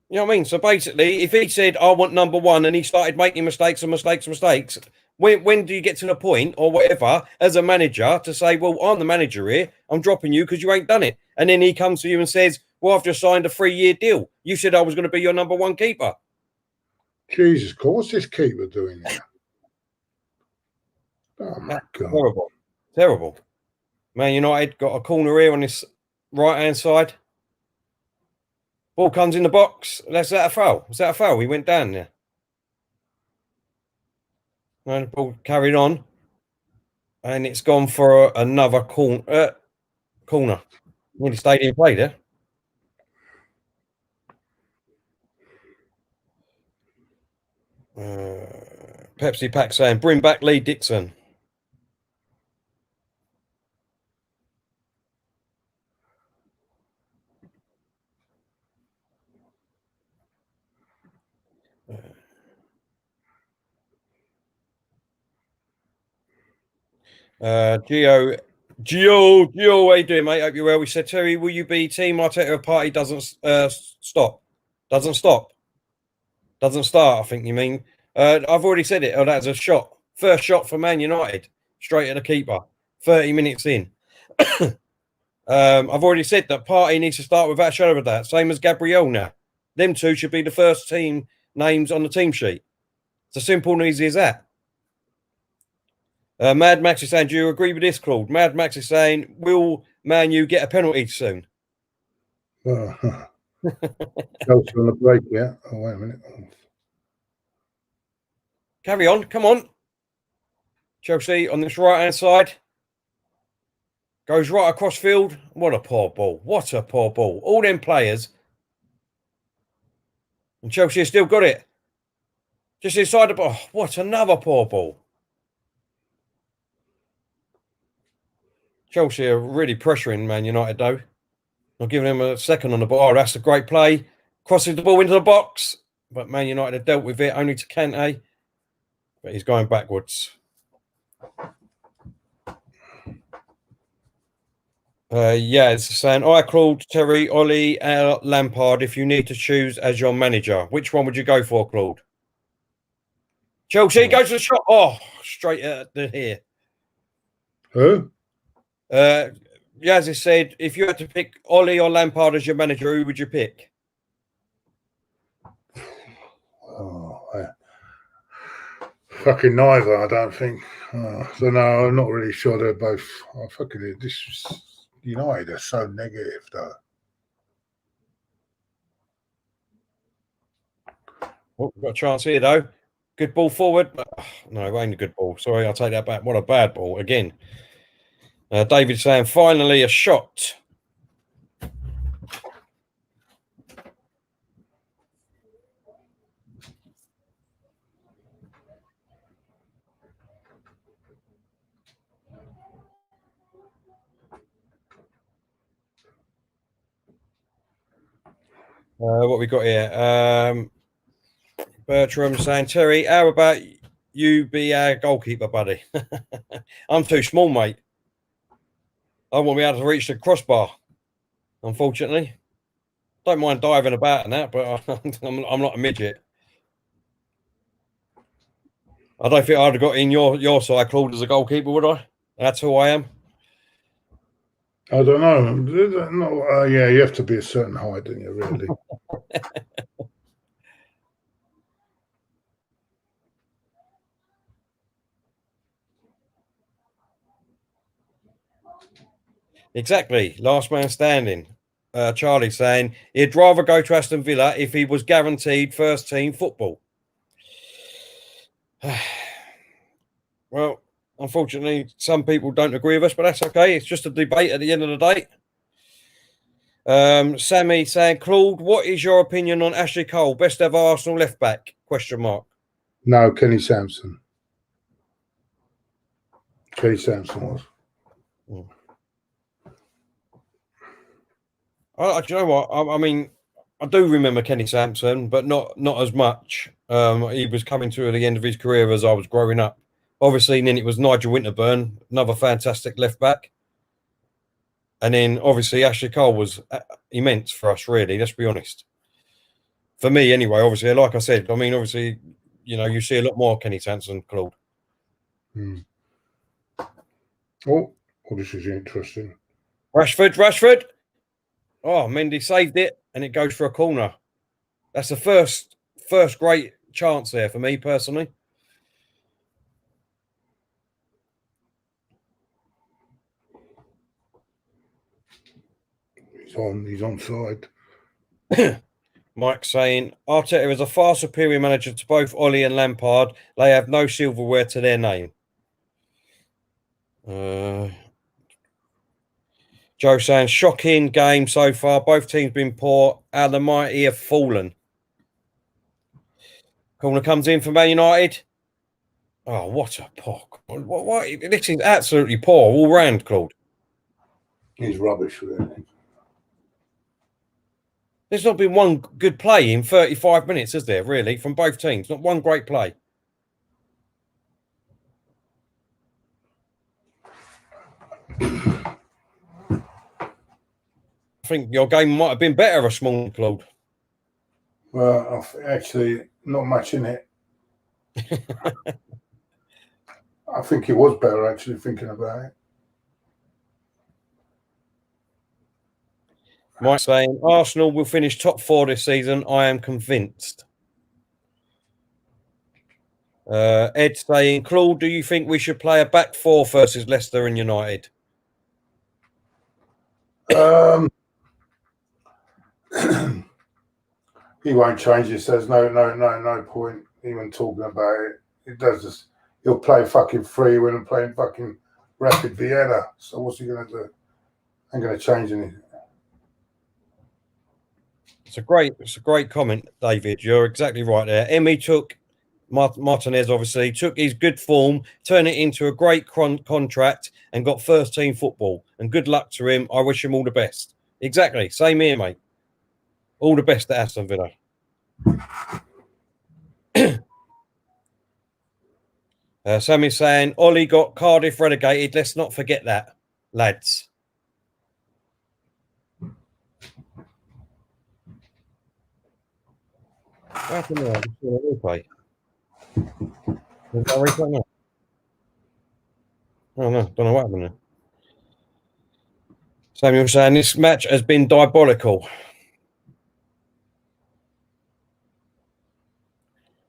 You know what I mean? So basically, if he said, I want number one, and he started making mistakes, when do you get to the point or whatever as a manager to say, well, I'm the manager here, I'm dropping you because you ain't done it? And then he comes to you and says, well, I've just signed a 3-year deal. You said I was going to be your number one keeper. Jesus, what's this keeper doing here? Oh, my God. Terrible. Terrible. Man United got a corner here on this right-hand side. Ball comes in the box. That's that a foul? Was that a foul? He went down there. No, the ball carried on. And it's gone for another corner. Nearly stayed in play there. Pepsi Pack saying, bring back Lee Dixon. Gio, how you doing, mate? Hope you're well. We said, Terry, will you be team Arteta if Partey doesn't stop? Doesn't stop? Doesn't start, I think you mean. I've already said it. Oh, that's a shot. First shot for Man United. Straight at the keeper. 30 minutes in. I've already said that Partey needs to start without a shadow of a doubt. Same as Gabriel now. Them two should be the first team names on the team sheet. It's as simple and easy as that. Mad Max is saying, do you agree with this, Claude? Mad Max is saying, will Man U get a penalty soon? Chelsea on the break, yeah. Oh, wait a minute. Carry on, come on. Chelsea on this right-hand side. Goes right across field. What a poor ball. What a poor ball. All them players. And Chelsea has still got it. Just inside the ball. Oh, what another poor ball. Chelsea are really pressuring Man United, though. Not giving him a second on the ball. Oh, that's a great play. Crosses the ball into the box. But Man United have dealt with it only to Kante. But he's going backwards. Yeah, it's saying, I Claude, Terry, Ollie, Lampard, if you need to choose as your manager, which one would you go for, Claude? Chelsea goes to the shot. Oh, straight at the here. Who? As I said, if you had to pick Ollie or Lampard as your manager, who would you pick? Oh, fucking neither, I don't think. So no, I'm not really sure they're both. Oh, fucking this United are so negative, though. Oh, we've got a chance here, though. Good ball forward. No, it ain't a good ball. Sorry, I'll take that back. What a bad ball again. David saying, finally a shot. What we got here? Bertram saying, Terry, how about you be our goalkeeper, buddy? I'm too small, mate. I won't be able to reach the crossbar, unfortunately. Don't mind diving about and that, but I'm not a midget. I don't think I'd have got in your side, Claude, as a goalkeeper, would I? That's who I am. I don't know. No, yeah, you have to be a certain height, don't you, really? Exactly. Last man standing. Charlie saying he'd rather go to Aston Villa if he was guaranteed first team football. Well, unfortunately, some people don't agree with us, but that's okay. It's just a debate at the end of the day. Sammy saying, Claude, what is your opinion on Ashley Cole, best ever Arsenal left back? Question mark. No, Kenny Sampson. Kenny Sampson was. Do you know what? I mean, I do remember Kenny Sampson, but not as much. He was coming to the end of his career as I was growing up. Obviously, then it was Nigel Winterburn, another fantastic left back. And then, obviously, Ashley Cole was immense for us, really. Let's be honest. For me, anyway, obviously, like I said, I mean, obviously, you know, you see a lot more Kenny Sanson, Claude. Oh, this is interesting. Rashford. Oh, Mendy saved it, and it goes for a corner. That's the first great chance there for me personally. He's onside. Mike saying, Arteta is a far superior manager to both Ollie and Lampard. They have no silverware to their name. Joe saying, shocking game so far. Both teams been poor. How the mighty have fallen. Corner comes in for Man United. Oh, what a poor. What? This is absolutely poor all round, Claude. He's rubbish, really. There's not been one good play in 35 minutes, has there, really, from both teams? Not one great play. I think your game might have been better, a small Claude. Well, actually, not much in it. I think it was better, actually, thinking about it. Mike saying, Arsenal will finish top 4 this season. I am convinced. Ed saying, Claude, do you think we should play a back 4 versus Leicester and United? He won't change it. There's no point even talking about it. It does just. He'll play fucking free when I'm playing fucking Rapid Vienna. So what's he gonna do? Ain't gonna change anything. It's a great comment, David. You're exactly right there. Emmy took Martinez, obviously took his good form, turned it into a great contract, and got first team football. And good luck to him. I wish him all the best. Exactly. Same here, mate. All the best at Aston Villa. Sammy's saying, Ollie got Cardiff relegated. Let's not forget that, lads. What happened there? Replay. Oh, no. Don't know what happened there. Samuel saying, this match has been diabolical.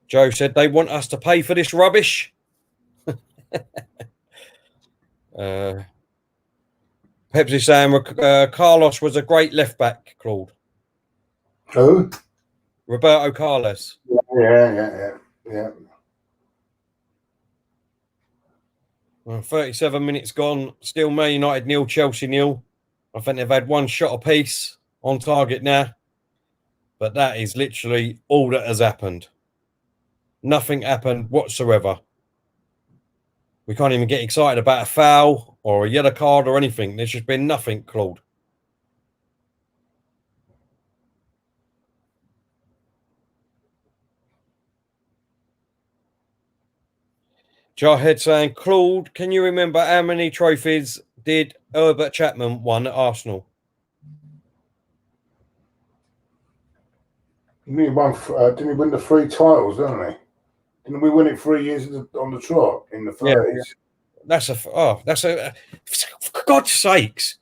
Joe said, they want us to pay for this rubbish. Pepsi saying, Carlos was a great left back, Claude. Who? Roberto Carlos. Yeah. Well, 37 minutes gone. Still Man United 0, Chelsea 0. I think they've had one shot apiece on target now. But that is literally all that has happened. Nothing happened whatsoever. We can't even get excited about a foul or a yellow card or anything. There's just been nothing, Claude. Jarhead saying, Claude, can you remember how many trophies did Herbert Chapman won at Arsenal? Didn't he win the 3 titles, didn't he? Didn't we win it 3 years on the trot in the 30s? Yeah. For God's sakes.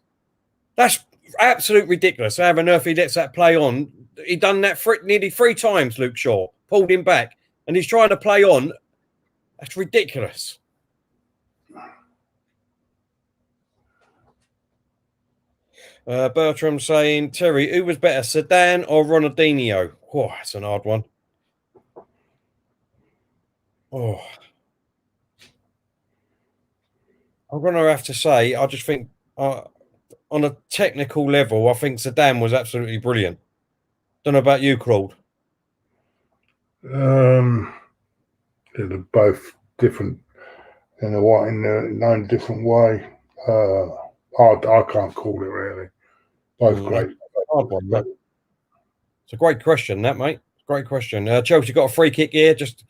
That's absolute ridiculous. How on earth he lets that play on? He done that nearly 3 times, Luke Shaw. Pulled him back. And he's trying to play on. That's ridiculous. Bertram saying, Terry, who was better, Zidane or Ronaldinho? Oh, that's an hard one. Oh. I'm going to have to say, I just think on a technical level, I think Zidane was absolutely brilliant. Don't know about you, Claude. They're both different in their own different way. I can't call it really. Both great. Hard one, mate. It's a great question, that, mate. Great question. Chelsea got a free kick here. Just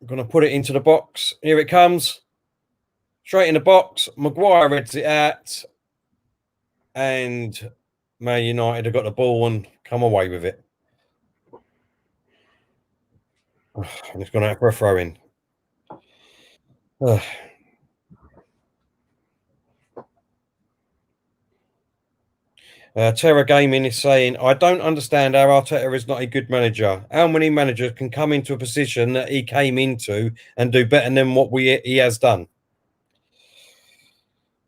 going to put it into the box. Here it comes. Straight in the box. Maguire heads it out. And Man United have got the ball and come away with it. And it's gone out for a throw-in. Terra Gaming is saying, I don't understand how Arteta is not a good manager. How many managers can come into a position that he came into and do better than what he has done?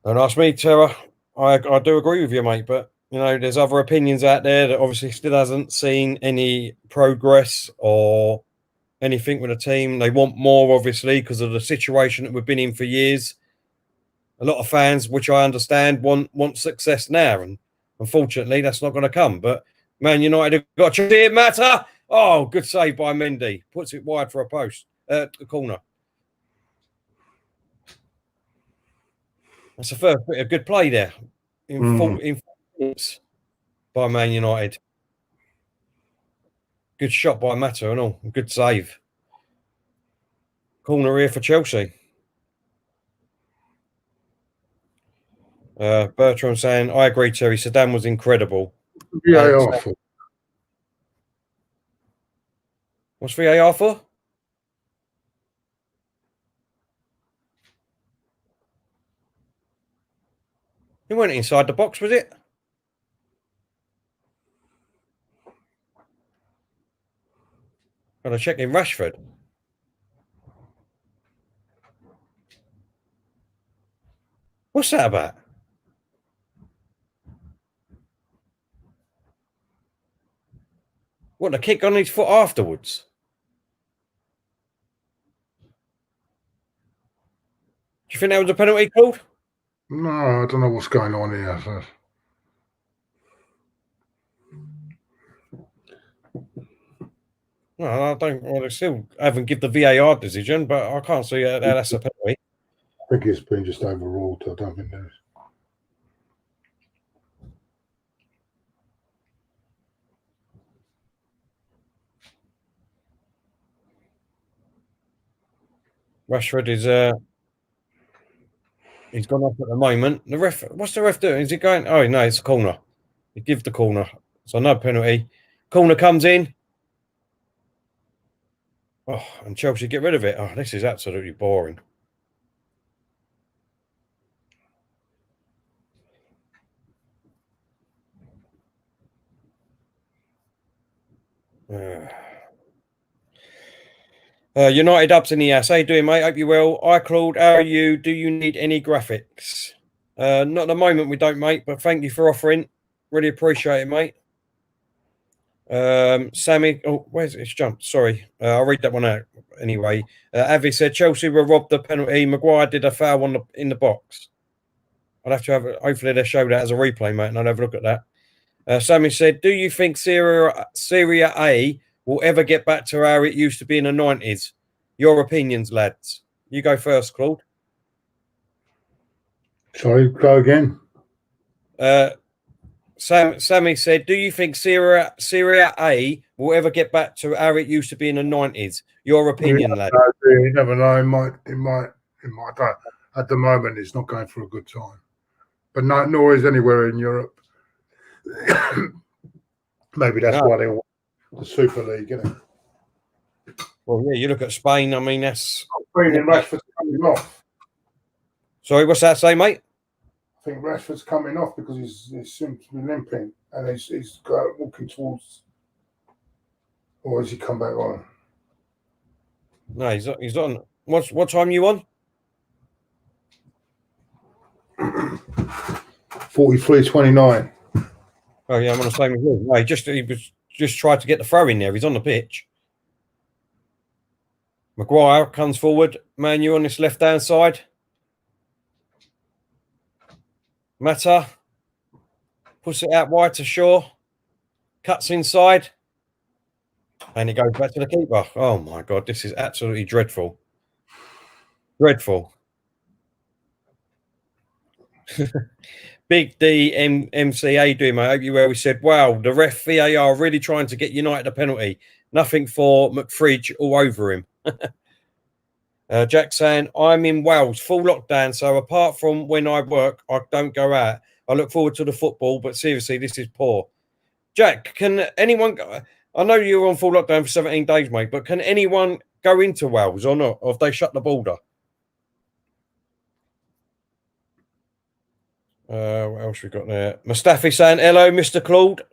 Don't ask me, Terra. I do agree with you, mate, but you know, there's other opinions out there that obviously still hasn't seen any progress or anything with the team. They want more, obviously, because of the situation that we've been in for years. A lot of fans, which I understand, want success now, and unfortunately, that's not going to come. But Man United have got to see it matter. Oh, good save by Mendy. Puts it wide for a post, the corner. That's the first bit of good play there in 4 minutes by Man United. Good shot by Mata and all. Good save. Corner here for Chelsea. Bertrand saying, I agree, Terry. Saddam was incredible. VAR for. What's VAR for? He went inside the box, was it? Got to check in Rashford. What's that about? What, the kick on his foot afterwards? Do you think that was a penalty, Claude? No, I don't know what's going on here. So. No, I don't. Well, they still haven't given the VAR decision, but I can't see that that's a penalty. I think it's been just overruled. I don't think there's. Rashford is he's gone off at the moment. The ref, what's the ref doing? Is he going? Oh no, it's a corner. He gives the corner, so no penalty. Corner comes in. Oh, and Chelsea get rid of it. Oh, this is absolutely boring. United ups in the ass. How you doing, mate? Hope you're well. Hi, Claude. How are you? Do you need any graphics? Not at the moment, we don't, mate, but thank you for offering. Really appreciate it, mate. Sammy, oh, where's it? It's jumped. Sorry. I'll read that one out anyway. Avi said Chelsea were robbed the penalty. Maguire did a foul in the box. I'll have to have it. Hopefully they show that as a replay, mate, and I'll have a look at that. Sammy said, do you think Serie A will ever get back to how it used to be in the 90s? Your opinions, lads. You go first, Claude. Sorry, go again. Sammy said, do you think Serie A will ever get back to how it used to be in the 90s? Your opinion, lad. You never know. It might. At the moment, it's not going for a good time. But nor is anywhere in Europe. Maybe that's why they want the Super League, isn't it? Well, yeah, you look at Spain. I mean, that's. Rashford's coming off. Sorry, what's that say, mate? I think Rashford's coming off because he seems to be limping and he's walking towards. Or has he come back on? No, he's on. What time are you on? 43:29. Oh yeah, I'm on the same as you. No, he was just tried to get the throw in there. He's on the pitch. Maguire comes forward. Manu on this left-hand side. Mata puts it out wide to Shaw. Cuts inside. And he goes back to the keeper. Oh my God, this is absolutely dreadful. Dreadful. Big D MCA doing, mate. I hope you well. We said, wow, the ref VAR really trying to get United a penalty. Nothing for McFridge all over him. Jack saying, I'm in Wales, full lockdown. So apart from when I work, I don't go out. I look forward to the football, but seriously, this is poor. Jack, can anyone? I know you're on full lockdown for 17 days, mate, but can anyone go into Wales or not? Or have they shut the border? What else we got there? Mustafi saying hello, Mr. Claude.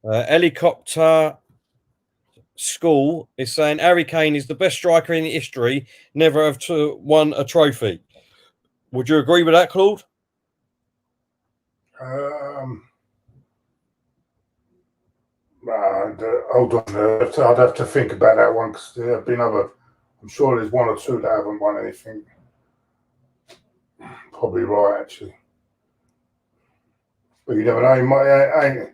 Helicopter School is saying Harry Kane is the best striker in history, never have won a trophy. Would you agree with that, Claude? Hold on, I'd have to think about that one because there have been other. I'm sure there's one or two that haven't won anything. Probably right, actually. But you never know. He might.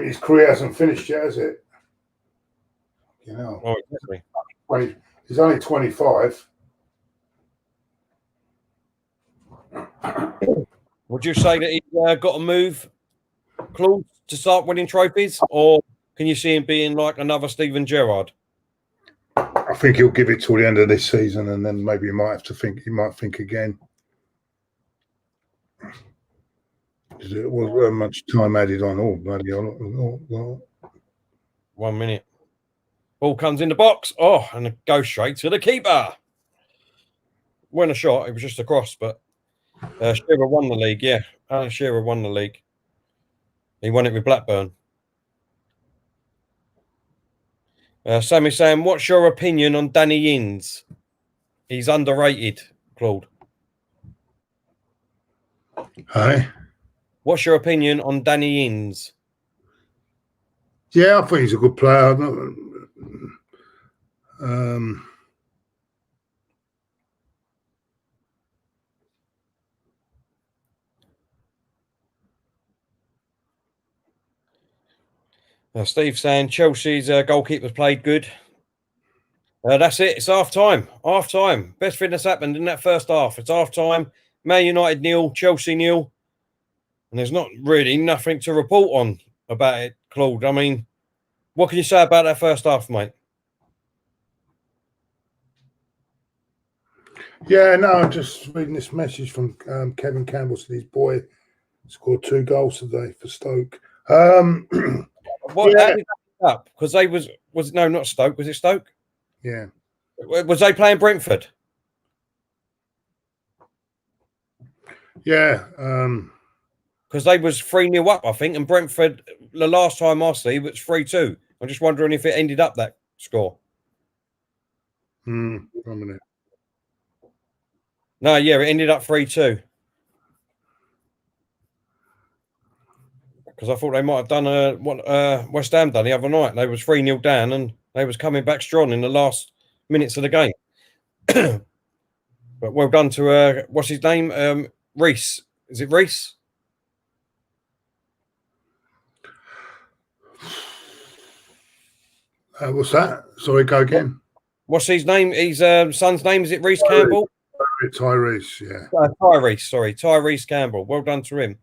His career hasn't finished yet, has it? You know. Oh, exactly. He's only 25. Would you say that he's got to move, Claude, to start winning trophies, or can you see him being like another Steven Gerrard? I think he'll give it till the end of this season, and then maybe he might have to think. He might think again. It was much time added on. Oh, bloody! Oh. 1 minute. Ball comes in the box. Oh, and it goes straight to the keeper. When a shot, it was just a cross, but Shearer won the league. Yeah, Alan Shearer won the league. He won it with Blackburn. Sammy saying, what's your opinion on Danny Ings? He's underrated, Claude. Hi. What's your opinion on Danny Ings? Yeah, I think he's a good player. Steve saying Chelsea's goalkeeper's played good. That's it. It's half time. Half time. Best thing that's happened in that first half. It's half time. Man United 0, Chelsea 0. And there's not really nothing to report on about it, Claude. I mean, what can you say about that first half, mate? Yeah, no, I'm just reading this message from Kevin Campbell. Said his boy scored 2 goals today for Stoke. What? Yeah. How did that up? Because they was no, not Stoke. Was it Stoke? Yeah. Was they playing Brentford? Yeah. Because they was 3-0 up, I think, and Brentford, the last time I see, was 3-2. I'm just wondering if it ended up that score. 1 minute. No, yeah, it ended up 3-2. Because I thought they might have done what West Ham done the other night. They was 3-0 down and they was coming back strong in the last minutes of the game. But well done to what's his name? Reese. Is it Reese? What's that? Sorry, go again. What's his name? His son's name, is it Reese Campbell? Tyrese, yeah. Tyrese Campbell. Well done to him.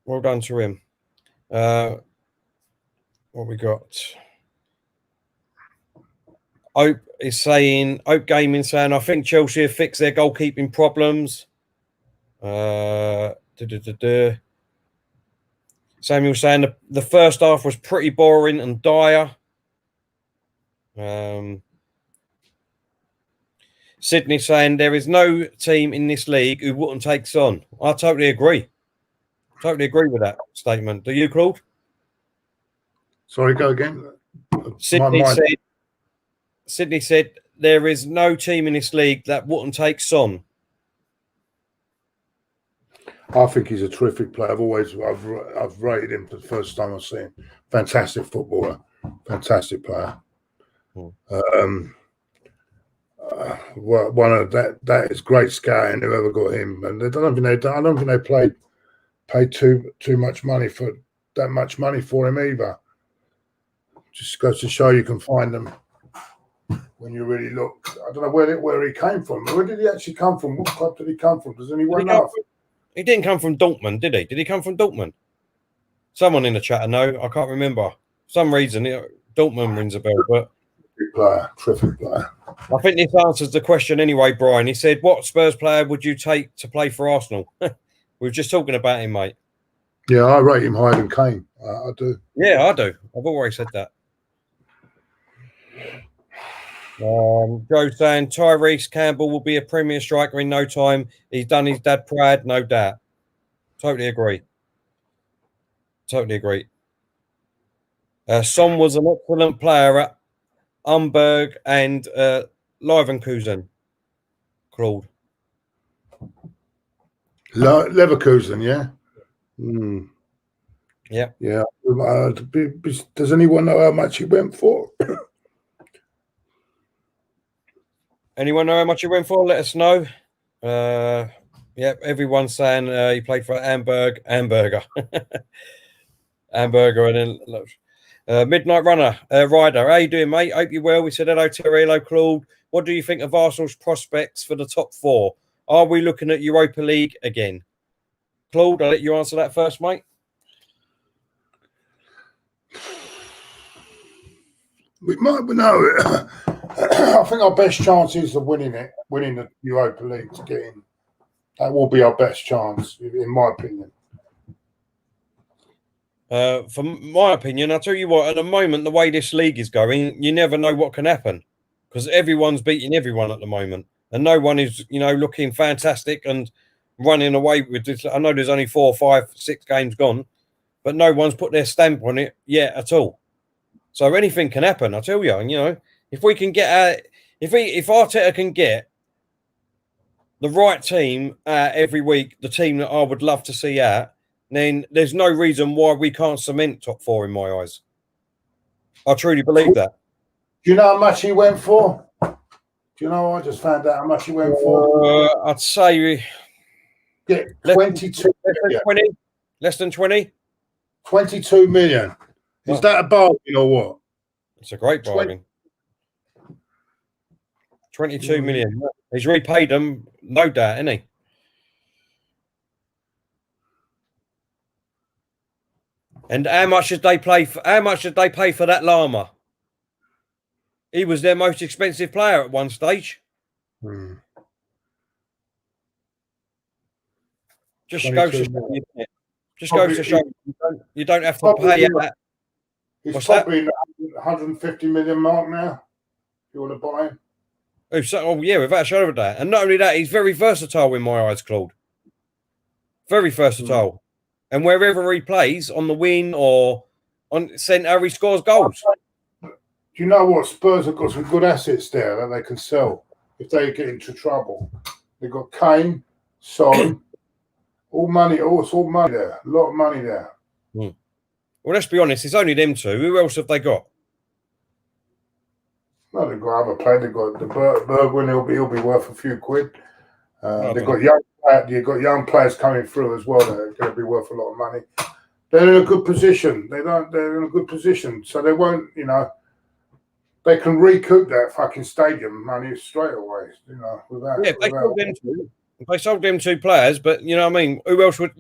Well done to him. What we got? Ope Gaming saying, I think Chelsea have fixed their goalkeeping problems. Samuel saying the first half was pretty boring and dire. Sydney saying there is no team in this league who wouldn't take Son. I totally agree. Totally agree with that statement. Do you, Claude? Sorry, go again. Sydney said there is no team in this league that wouldn't take Son. I think he's a terrific player. I've rated him for the first time I've seen him. Fantastic footballer, fantastic player. One of that is great scouting. Whoever got him, and I don't think they paid too much money for that much money for him either. Just goes to show you can find them when you really look. I don't know where he came from. Where did he actually come from? What club did he come from? Does anyone know? He didn't come from Dortmund, did he? Did he come from Dortmund? Someone in the chat, no, I can't remember. For some reason, Dortmund rings a bell, but Terrific player. I think this answers the question anyway, Brian. He said, what Spurs player would you take to play for Arsenal? We were just talking about him, mate. Yeah, I rate him higher than Kane. I do. Yeah, I do. I've always said that. Joe saying Tyrese Campbell will be a Premier striker in no time. He's done his dad proud, no doubt. Totally agree. Totally agree. Son was an excellent player at Umberg and Leverkusen. Claude. Leverkusen, yeah. Mm. Yeah. Yeah. Does anyone know how much he went for? Anyone know how much he went for? Let us know. Yep, everyone's saying he played for Hamburger. Hamburger, and then Midnight Runner, Ryder. How you doing, mate? Hope you're well. We said hello, Terry. Hello, Claude. What do you think of Arsenal's prospects for the top four? Are we looking at Europa League again? Claude, I'll let you answer that first, mate. We might know. I think our best chance is of winning the Europa League to get in. That will be our best chance, in my opinion. From my opinion, I'll tell you what, at the moment, the way this league is going, you never know what can happen because everyone's beating everyone at the moment and no one is, looking fantastic and running away with this. I know there's only 4, 5, 6 games gone, but no one's put their stamp on it yet at all. So anything can happen, I tell you. And, if we can get if Arteta can get the right team every week, the team that I would love to see out, then there's no reason why we can't cement top 4 in my eyes. I truly believe that. Do you know how much he went for? Do you know? I just found out how much he went for. I'd say get 22 million. Less than 20? 22 million. Is that a bargain or what? It's a great bargain. 22 million. He's repaid them, no doubt, isn't he? And how much did they pay for that Llama? He was their most expensive player at one stage. Just goes to show you don't have to pay that. He's probably in the 150 million mark now. If you want to buy him. Oh, yeah, without a shadow of a doubt. And not only that, he's very versatile in my eyes, Claude. Very versatile. And wherever he plays, on the wing or on centre, he scores goals. Do you know what? Spurs have got some good assets there that they can sell if they get into trouble. They've got Kane, Son, all money. It's all money there. A lot of money there. Well, let's be honest. It's only them two. Who else have they got? No, they've got other players. They've got the Bergwijn. He'll be worth a few quid. They've got young players coming through as well that are going to be worth a lot of money. They're in a good position. They're in a good position, so they won't. They can recoup that fucking stadium money straight away. Without. Yeah, they sold them two players, but you know what I mean. Who else would?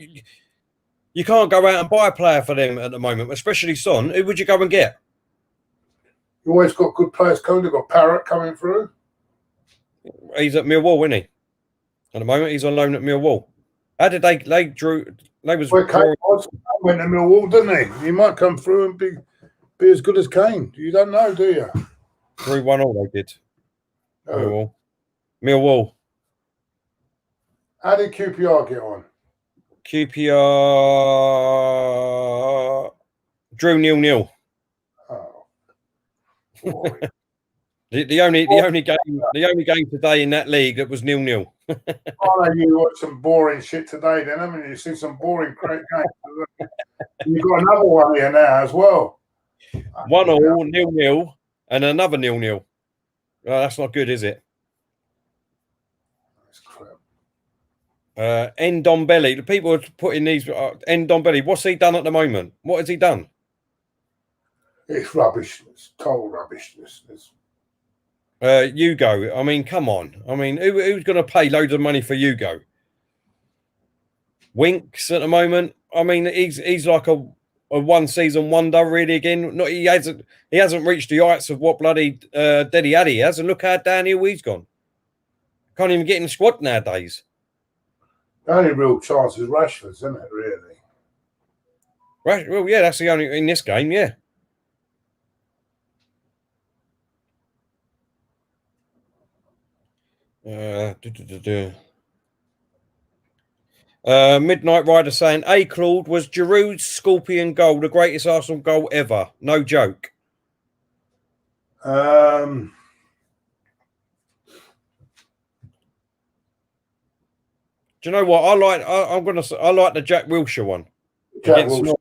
You can't go out and buy a player for them at the moment, especially Son. Who would you go and get? You always got good players coming. They've got Parrott coming through. He's at Millwall, isn't he? At the moment, he's on loan at Millwall. How did they went to Millwall, didn't he? He might come through and be as good as Kane. You don't know, do you? 3-1 they did. Millwall. How did QPR get on? QPR drew 0-0. Oh. The only game today in that league that was 0-0. Oh, you watched some boring shit today, then, haven't you? You've seen some boring great games. You've got another one here now as well. 1-0, 0-0, and another 0-0. Oh, that's not good, is it? That's crap. Ndombele. The people are putting these. Ndombele. What's he done at the moment? What has he done? It's rubbish. It's total rubbish. Hugo. I mean, come on. I mean, who's going to pay loads of money for Hugo? Winks at the moment. I mean, he's like a a one season wonder really again. Not he hasn't reached the heights of what bloody Deddy Addy has, and look how downhill he's gone. Can't even get in the squad nowadays. The only real chance is Rashford's, isn't it, really? Right. Well, yeah, that's the only in this game, yeah. Midnight Rider saying, "A Claude, was Giroud's scorpion goal the greatest Arsenal goal ever? No joke." Do you know what I like? I like the Jack Wilshere one. Jack Wilshere,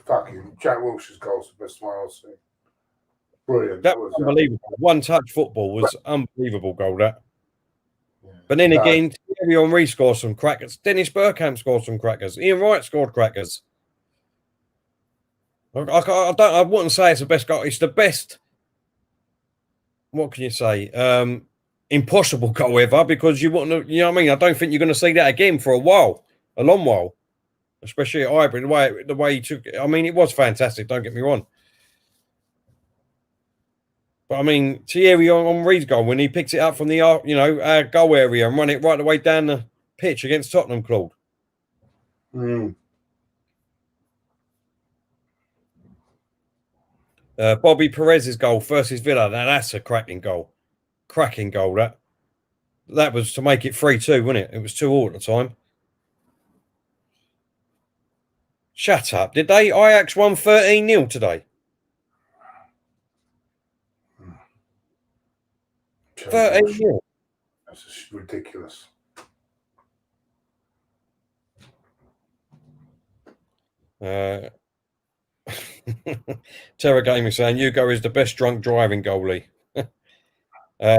fucking Jack Wilshere's goal's the best one I've seen. Brilliant. That was unbelievable. One touch football was unbelievable goal. That. Yeah. But then again, Thierry Henry scored some crackers. Dennis Bergkamp scored some crackers. Ian Wright scored crackers. I wouldn't say it's the best goal. It's the best. What can you say? Impossible goal ever, because you wouldn't. You know what I mean? I don't think you're going to see that again for a while, a long while, especially at Highbury. The way he took it. I mean, it was fantastic. Don't get me wrong. But I mean, Thierry Henry's goal when he picked it up from the our goal area and run it right the way down the pitch against Tottenham, Claude. Bobby Perez's goal versus Villa. Now that's a cracking goal. Cracking goal. That was to make it 3-2, wasn't it? It was 2-2 at the time. Shut up. Did they? Ajax won 13-0 today. 13-0. That's ridiculous. Terra Gaming saying Hugo is the best drunk driving goalie.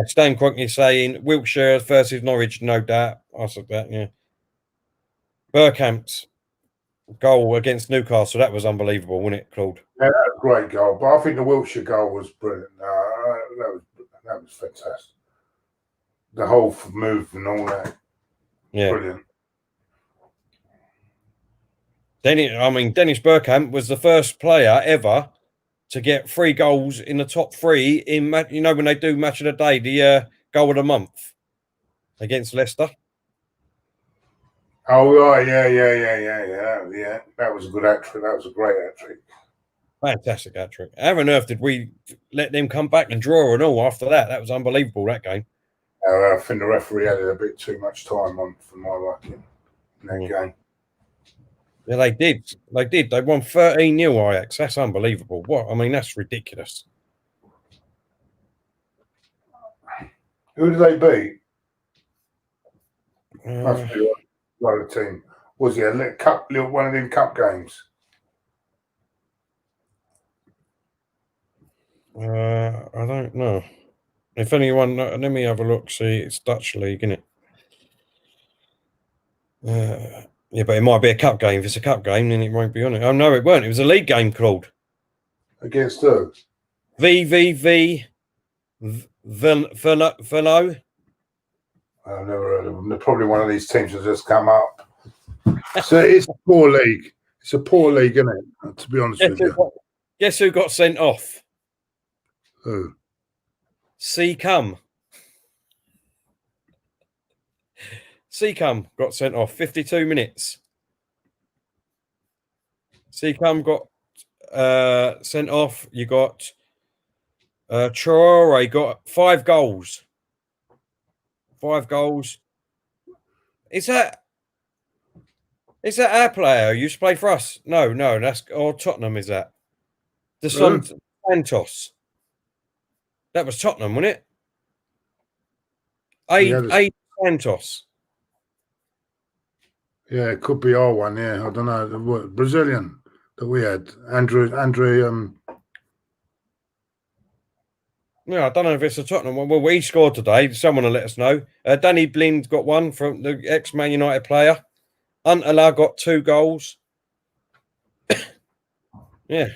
Stan Cronkney saying Wiltshire versus Norwich, no doubt. I said that, yeah. Bergkamp's goal against Newcastle, that was unbelievable, wasn't it, Claude? Yeah, that was a great goal, but I think the Wiltshire goal was brilliant. That was fantastic. The whole move and all that. Yeah. Brilliant. Dennis Bergkamp was the first player ever to get 3 goals in the top 3 in, when they do match of the day, the goal of the month against Leicester. Oh, right, yeah. That was a good hat-trick. That was a great hat-trick. Fantastic hat-trick. How on earth did we let them come back and draw and all after that? That was unbelievable, that game. I think the referee had a bit too much time on for my liking in that game. Yeah, they did. They won 13-0 Ajax. That's unbelievable. That's ridiculous. Who did they beat? Must be one of the team. Was it a one of them cup games? I don't know. If anyone, let me have a look. See, it's Dutch league, isn't it? Yeah, but it might be a cup game. If it's a cup game, then it won't be on it. Oh, no, it weren't. It was a league game, Claude. Against who? VVV Velo. I've never heard of them. They're probably one of these teams that just come up. So it's a poor league. It's a poor league, isn't it? To be honest with you. Guess who got sent off? Who? Seacum got sent off 52 minutes. Seacum got sent off. You got Traore got 5 goals. 5 goals. Is that our player who used to play for us? No, that's Tottenham, is that? Santos. That was Tottenham, wasn't it? Santos. Yeah, it could be our one. Yeah, I don't know. The Brazilian that we had, Andre. Yeah, I don't know if it's a Tottenham one. Well, we scored today. Someone will let us know. Danny Blind got 1 from the ex-Man United player. Untala got 2 goals. Yeah,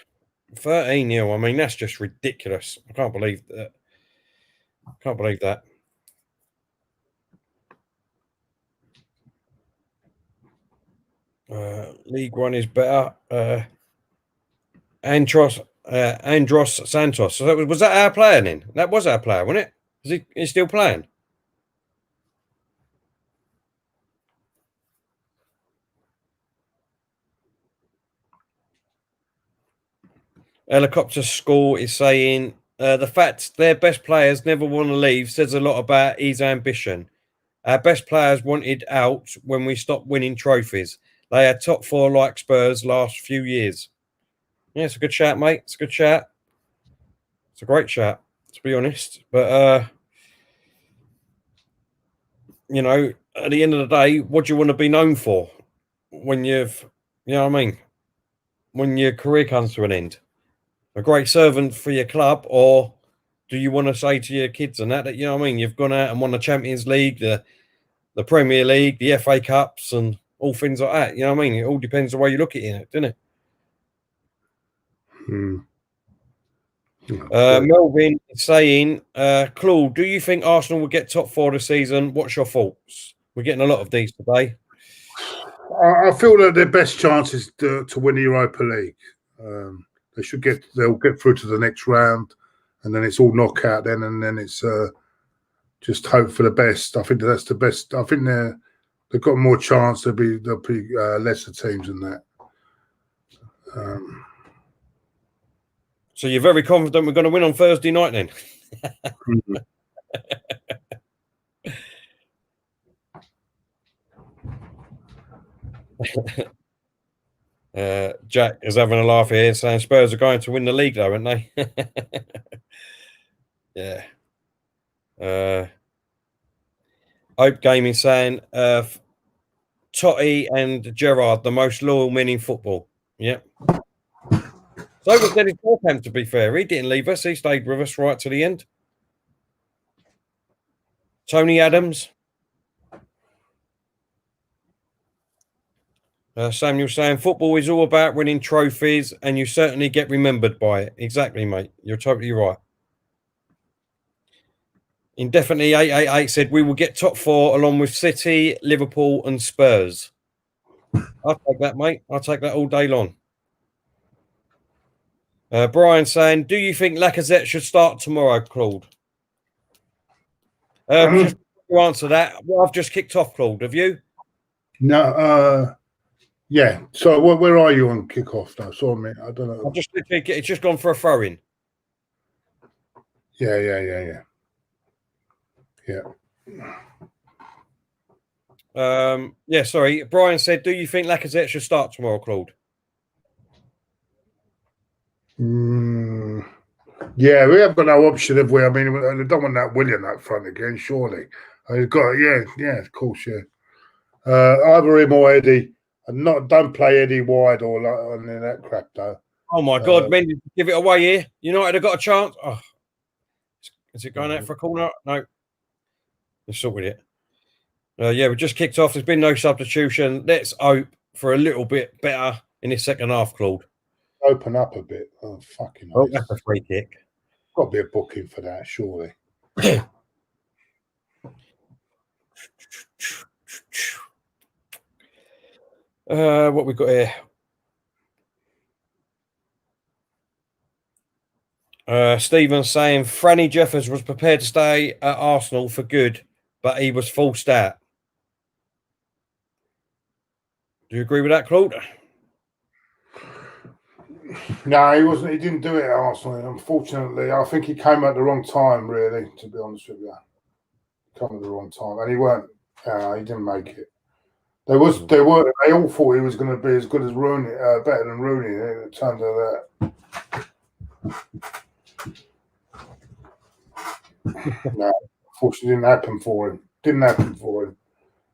13-0. That's just ridiculous. I can't believe that. League One is better. Andros Santos. So was that our player then? That was our player, wasn't it? Is he still playing? Helicopter School is saying the fact their best players never want to leave says a lot about his ambition. Our best players wanted out when we stopped winning trophies. They had top 4 like Spurs last few years. Yeah, it's a good shout, mate. It's a good shout. It's a great shout, to be honest. But you know, at the end of the day, what do you want to be known for when you know what I mean? When your career comes to an end? A great servant for your club, or do you want to say to your kids and that you know what I mean? You've gone out and won the Champions League, the Premier League, the FA Cups, and all things like that. You know what I mean? It all depends the way you look at it, doesn't it? Melvin is saying, Claude, do you think Arsenal will get top 4 this season? What's your thoughts? We're getting a lot of these today. I feel that their best chance is to win the Europa League. They'll get through to the next round, and then it's all knockout then, and then it's just hope for the best. I think that's the best. I think they've got more chance. There'll be lesser teams than that. So you're very confident we're going to win on Thursday night then? Jack is having a laugh here, saying Spurs are going to win the league, though, aren't they? Yeah. Hope Gaming saying Totti and Gerrard, the most loyal men in football. Yeah. So was Dennis Bergkamp, to be fair. He didn't leave us. He stayed with us right to the end. Tony Adams. Samuel saying football is all about winning trophies, and you certainly get remembered by it. Exactly, mate. You're totally right. Indefinitely 888 said we will get top 4 along with City, Liverpool, and Spurs. I'll take that, mate. I'll take that all day long. Brian saying, do you think Lacazette should start tomorrow, Claude? Just to answer that, well, I've just kicked off, Claude. Have you? No. Yeah. So where are you on kickoff now? Sorry, mate. I don't know. It's just gone for a throw in. Yeah. Yeah, sorry. Brian said, do you think Lacazette should start tomorrow, Claude? Yeah, we have got no option, have we? I mean, I don't want that William up front again, surely. I've got, yeah, of course, yeah. Either him or Eddie. And don't play Eddie wide or like that crap, though. Oh, my God, Mendy, give it away here. United have got a chance. Oh. Is it going out for a corner? No. Let's sort with it. Yeah, we just kicked off. There's been no substitution. Let's hope for a little bit better in the second half, Claude. Open up a bit. Oh, fucking hell. Oh, that's a free kick. Got to be a booking for that, surely. What we got here? Stephen saying Franny Jeffers was prepared to stay at Arsenal for good, but he was forced out. Do you agree with that, Claude? No, he wasn't. He didn't do it at Arsenal. Unfortunately, I think he came at the wrong time. Really, to be honest with you, come at the wrong time, and he weren't. He didn't make it. They all thought he was going to be as good as Rooney, better than Rooney. And it turned out that no, unfortunately, didn't happen for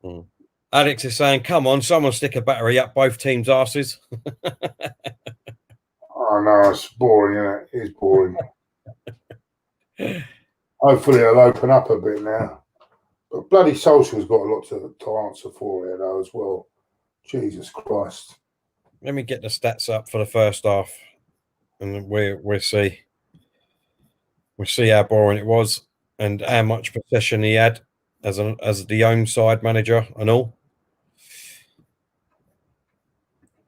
him. Alex is saying, "Come on, someone stick a battery up both teams' arses." Oh no, it's boring, isn't it? It's boring. Hopefully it'll open up a bit now. But bloody Solskjaer's got a lot to answer for here though as well. Jesus Christ. Let me get the stats up for the first half, and we'll see. We'll see how boring it was and how much possession he had as the home side manager and all.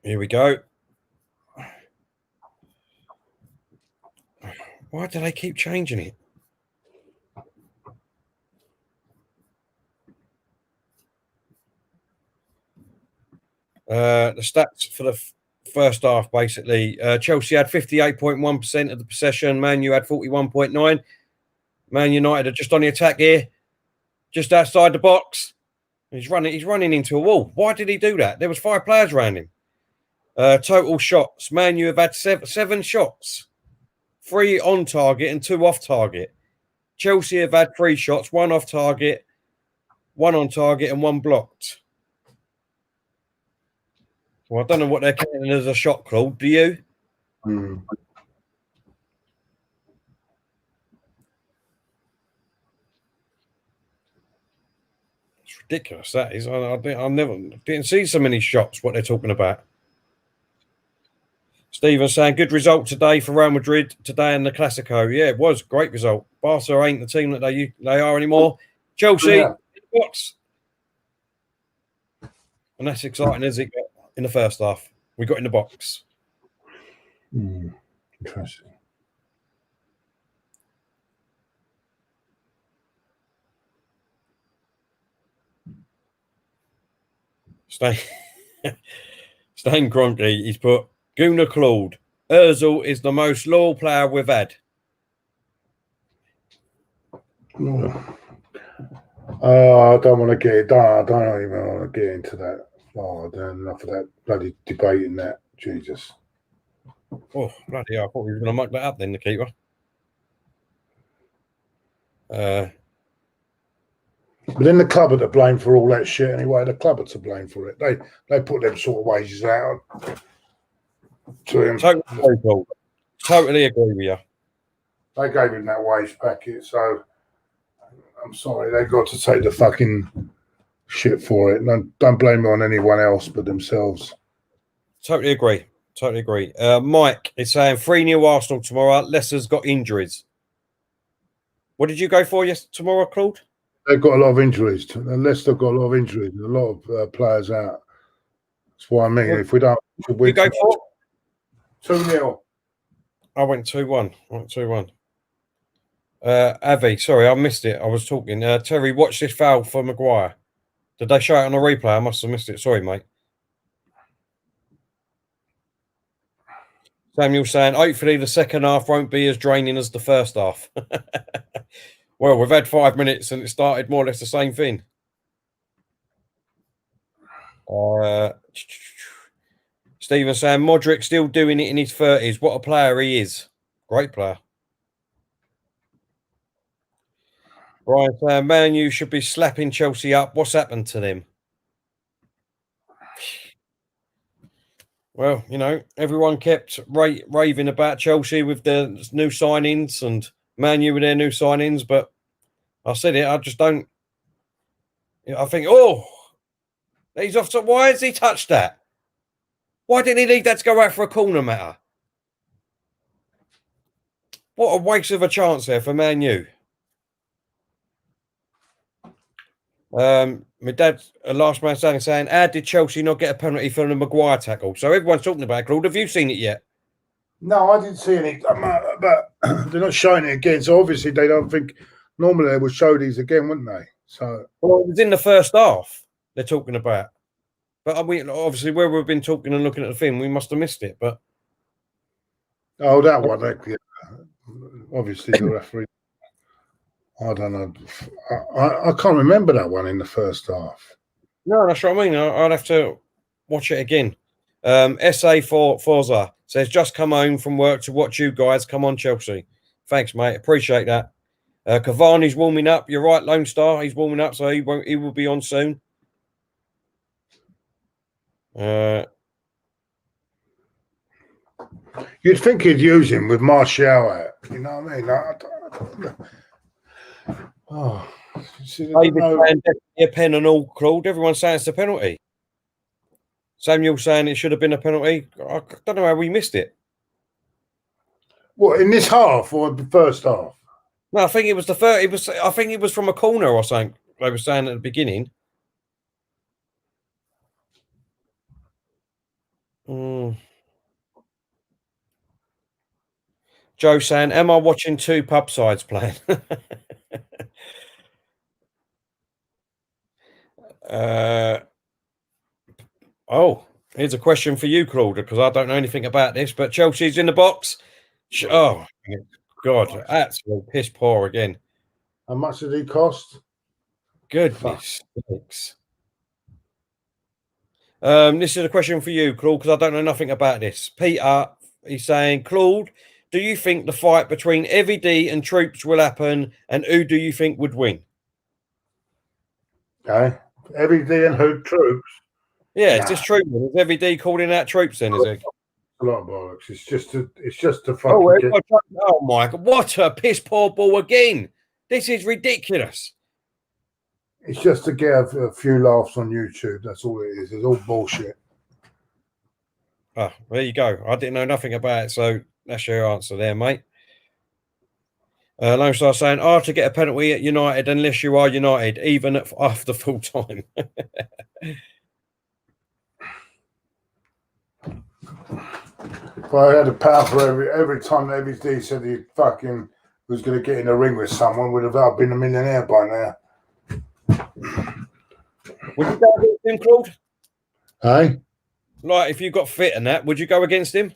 Here we go. Why do they keep changing it? The stats for the first half, basically. Chelsea had 58.1% of the possession. Man U had 41.9%. Man United are just on the attack here, just outside the box. He's running into a wall. Why did he do that? There was 5 players around him. Total shots. Man U have had 7 shots. 3 on target and 2 off target. Chelsea have had 3 shots, 1 off target, 1 on target, and 1 blocked. Well, I don't know what they're counting as a shot, Claude. Do you? It's ridiculous, that is. I didn't see so many shots, what they're talking about. Stephen saying, good result today for Real Madrid today in the Clasico. Yeah, it was. Great result. Barca ain't the team that they are anymore. Chelsea, box. And that's exciting as it got in the first half. We got in the box. Interesting. Stain Kroenke, he's put Gooner Claude. Ozil is the most loyal player we've had. I don't want to get. I don't even want to get into that. Oh, enough of that bloody debating that. Jesus. Oh, bloody hell. I thought we were going to muck that up then, the keeper. But then the club are to blame for all that shit anyway. The club are to blame for it. They put them sort of wages out to him. Totally agree with you. They gave him that wage packet, so I'm sorry, they got to take the fucking shit for it. Don't blame it on anyone else but themselves. Totally agree. Mike is saying 3-0 Arsenal tomorrow. Leicester's got injuries. What did you go for tomorrow, Claude? They've got a lot of injuries. Leicester got a lot of injuries. A lot of players out. That's what I mean. Well, if we don't, you go for 2-0. I went 2-1. Avi, sorry, I missed it. I was talking. Terry, watch this foul for Maguire. Did they show it on a replay? I must have missed it. Sorry, mate. Samuel saying, hopefully the second half won't be as draining as the first half. Well, we've had 5 minutes and it started more or less the same thing. Stephen saying, Modric still doing it in his 30s. What a player he is. Great player. Brian saying, Man U should be slapping Chelsea up. What's happened to them? Well, you know, everyone kept raving about Chelsea with their new signings and Man U with their new signings, but I said it, I just don't. I think, oh, he's off to. Why has he touched that? Why didn't he leave that to go out for a corner matter? What a waste of a chance there for Man U. My dad, last man standing, saying, how did Chelsea not get a penalty for the Maguire tackle? So everyone's talking about it, Claude. Have you seen it yet? No, I didn't see any, but they're not showing it again. So obviously they don't think. Normally they would show these again, wouldn't they? So well, it was in the first half. They're talking about, but I mean, obviously where we've been talking and looking at the film, we must have missed it. But that one, obviously the referee. I don't know. I can't remember that one in the first half. No, that's what I mean. I'll have to watch it again. SA for Forza says, just come home from work to watch you guys. Come on, Chelsea. Thanks, mate. Appreciate that. Cavani's warming up. You're right, Lone Star. He's warming up, so he will be on soon. You'd think he'd use him with Martial out. You know what I mean? David saying definitely a pen and all, Claude. Everyone's saying it's a penalty. Samuel saying it should have been a penalty. I don't know how we missed it. What, in this half or the first half? No, I think it was the first. I think it was from a corner or something. They were saying at the beginning. Joe saying, am I watching two pub sides playing? Oh, here's a question for you, Claude, because I don't know anything about this, but Chelsea's in the box. Oh, God, absolute piss poor again. How much did he cost? Goodness sakes. This is a question for you, Claude, because I don't know nothing about this. Peter, he's saying, Claude, do you think the fight between FVD and Troops will happen, and who do you think would win? Okay, FVD and who? Troops? Yeah, it's just Troops. Is FVD calling out Troops then, is it? A lot of bollocks. It's just to fucking oh my God, what a piss poor ball again. This is ridiculous. It's just to get a few laughs on YouTube. That's all it is. It's all bullshit. Oh, there you go. I didn't know nothing about it, so that's your answer there, mate. Lone Star saying, to get a penalty at United unless you are United, even after full time. If I had a power for every time FVD said he fucking was going to get in a ring with someone, would have been a millionaire by now. Would you go against him, Claude? Hey? Like, if you got fit and that, would you go against him?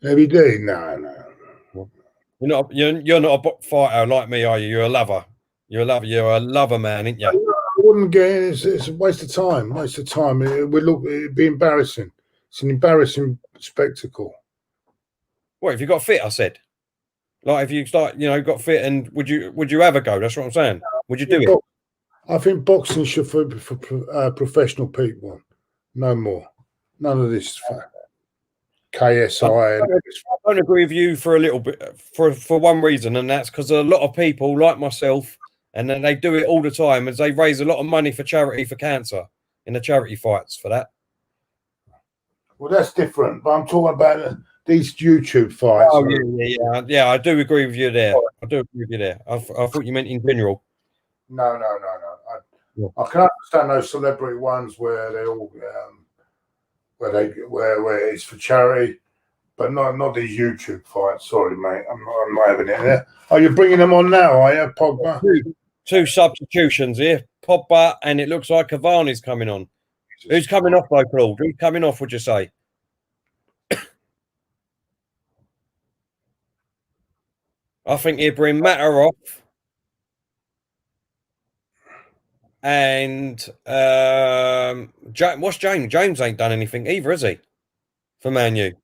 FVD? No. You're not a fighter like me, are you? You're a lover. You're a lover man, ain't you? I wouldn't get in. It's a waste of time. It'd be embarrassing. It's an embarrassing spectacle. What if you got fit? I said, like if you start, got fit, and would you ever go? That's what I'm saying. Would you do it? I think boxing should be for professional people. No more. None of this KSI. I don't agree with you for a little bit, for one reason, and that's because a lot of people like myself, and then they do it all the time, as they raise a lot of money for charity for cancer in the charity fights for that. Well, that's different, but I'm talking about these YouTube fights. Oh, yeah. I do agree with you there. I thought you meant in general. No. I can understand those celebrity ones where they all where it's for charity, but not these YouTube fights. Sorry, mate, I'm not having it there. Oh, you're bringing them on now, are you, Pogba? Two substitutions here, Pogba, and it looks like Cavani's coming on. Who's coming off, though, Claude? Who's coming off, would you say? I think he'd bring Matter off. And what's James? James ain't done anything either, has he? For Man U.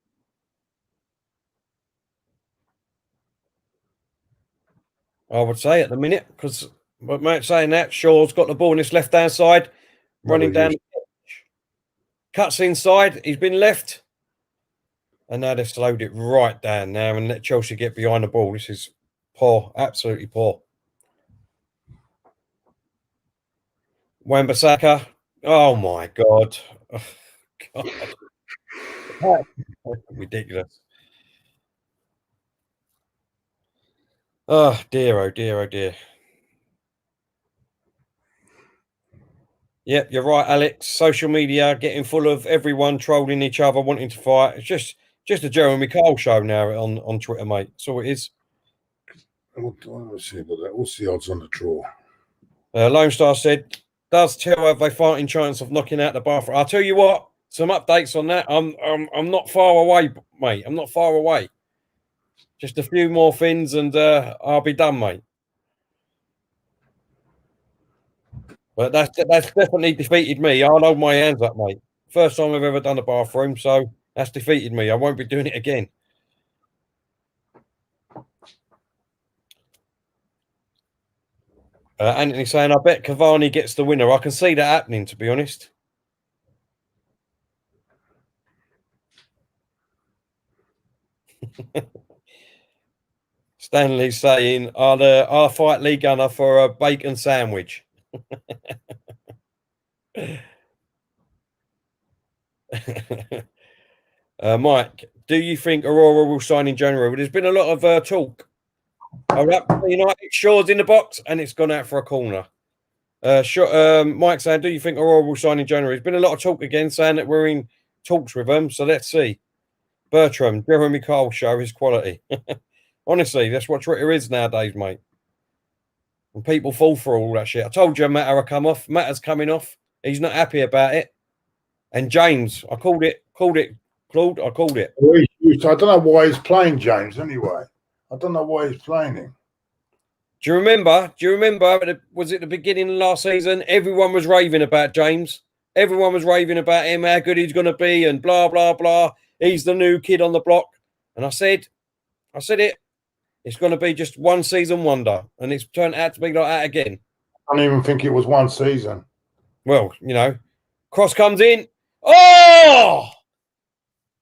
I would say at the minute, because but Matt's saying that Shaw's got the ball on his left-hand side, running down the pitch. Cuts inside, he's been left. And now they've slowed it right down now and let Chelsea get behind the ball. This is poor, absolutely poor. Wan-Bissaka. Oh my God. Oh, God. Ridiculous. Oh dear, oh dear, oh dear. Yep, you're right, Alex. Social media getting full of everyone trolling each other, wanting to fight. It's just a Jeremy Cole show now on Twitter, mate. That's all it is. Let's see about that. What's the odds on the draw? Lone Star said, does Tell have a fighting chance of knocking out the bathroom? I'll tell you what, some updates on that. I'm not far away, mate. I'm not far away. Just a few more things and I'll be done, mate. But that's definitely defeated me. I'll hold my hands up, mate. First time I've ever done a bathroom, so that's defeated me. I won't be doing it again. Anthony saying, I bet Cavani gets the winner. I can see that happening, to be honest. Stanley's saying, I'll fight Lee Gunner for a bacon sandwich. Mike, do you think Aurora will sign in January? Well, there's been a lot of talk. United Shaw's in the box and it's gone out for a corner. Mike saying, do you think Aurora will sign in January? There's been a lot of talk again saying that we're in talks with them, so let's see. Bertram, Jeremy Cole show his quality. Honestly, that's what Twitter is nowadays, mate. And people fall for all that shit. I told you Matter will come off. Matter's coming off. He's not happy about it. And James, I called it, Claude. I called it. I don't know why he's playing James anyway. I don't know why he's playing him. Do you remember? Was it the beginning of last season? Everyone was raving about James. Everyone was raving about him, how good he's going to be, and blah, blah, blah. He's the new kid on the block. And I said it. It's going to be just one season wonder. And it's turned out to be like that again. I don't even think it was one season. Well, cross comes in. Oh!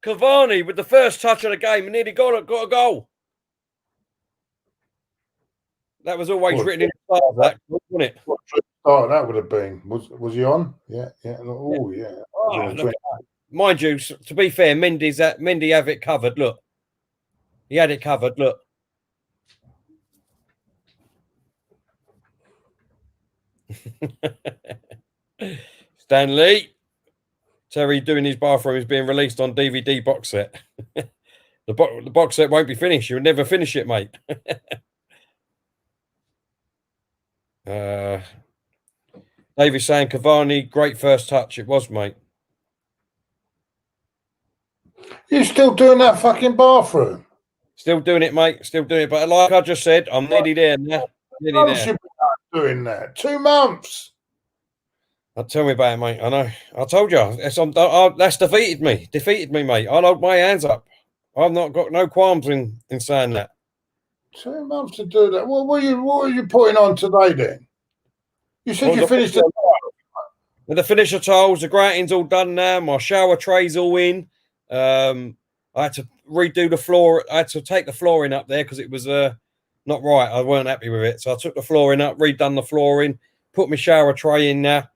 Cavani with the first touch of the game and nearly got a goal. That was always written in the start of that, wasn't it? What start that would have been? Was he on? Yeah. Oh, yeah. Oh, mind you, to be fair, Mendy have it covered. Look, he had it covered. Look. Stanley. Terry doing his bathroom is being released on DVD box set. The box set won't be finished. You'll never finish it, mate. David's saying Cavani, great first touch. It was, mate. You're still doing that fucking bathroom? Still doing it, mate. Still doing it. But like I just said, I'm nearly there now. Nearly there. Doing that 2 months. Tell me about it, mate. I know. I told you. That's defeated me. Defeated me, mate. I'll hold my hands up. I've not got no qualms in saying that. 2 months to do that. What were you putting on today then? You said you finished it. The finisher tiles, the gratings all done now. My shower tray's all in. I had to redo the floor. I had to take the flooring up there because it was not right. I weren't happy with it. So I took the flooring up, redone the flooring, put my shower tray in now.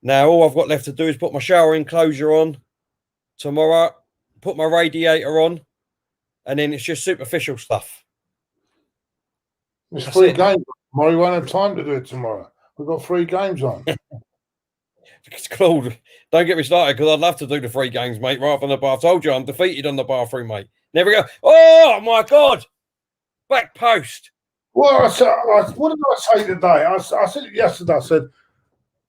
Now, all I've got left to do is put my shower enclosure on tomorrow, put my radiator on, and then it's just superficial stuff. It's 3 games. Tomorrow, you won't have time to do it tomorrow. We've got 3 games on. It's Claude. Don't get me started because I'd love to do the 3 games, mate, right from the bar. I told you I'm defeated on the bathroom, mate. Never go, oh, my God. Back post. Well, what did I say today? I said it yesterday. I said,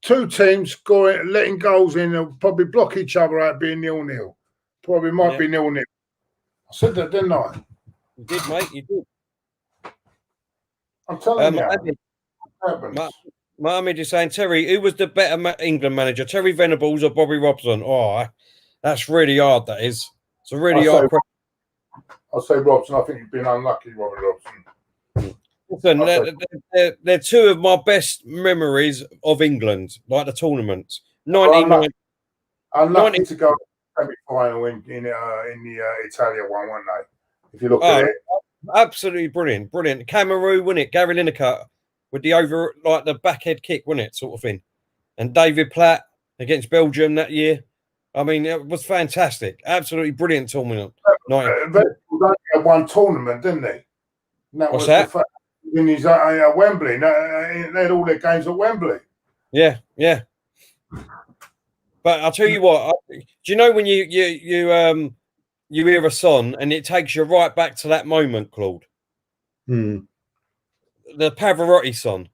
2 teams scoring, letting goals in, they'll probably block each other out being 0-0. Probably might be 0-0. I said that, didn't I? You did, mate. You did. I'm telling you. Mohammed is saying, Terry, who was the better England manager, Terry Venables or Bobby Robson? Oh, that's really hard, that is. It's a really hard question. I'll say Robson. I think you've been unlucky, Bobby Robson. Listen, they're 2 of my best memories of England, like the tournaments. Unlucky to go semi-final in the Italia one, weren't they? If you look at it. Absolutely brilliant. Cameroon, wasn't it? Gary Lineker with the backhead kick, wasn't it? Sort of thing. And David Platt against Belgium that year. I mean, it was fantastic. Absolutely brilliant tournament. They had 1 tournament, didn't they? What's that? In his Wembley. They had all their games at Wembley. Yeah. But I'll tell you what. Do you know when you hear a song and it takes you right back to that moment, Claude? The Pavarotti song.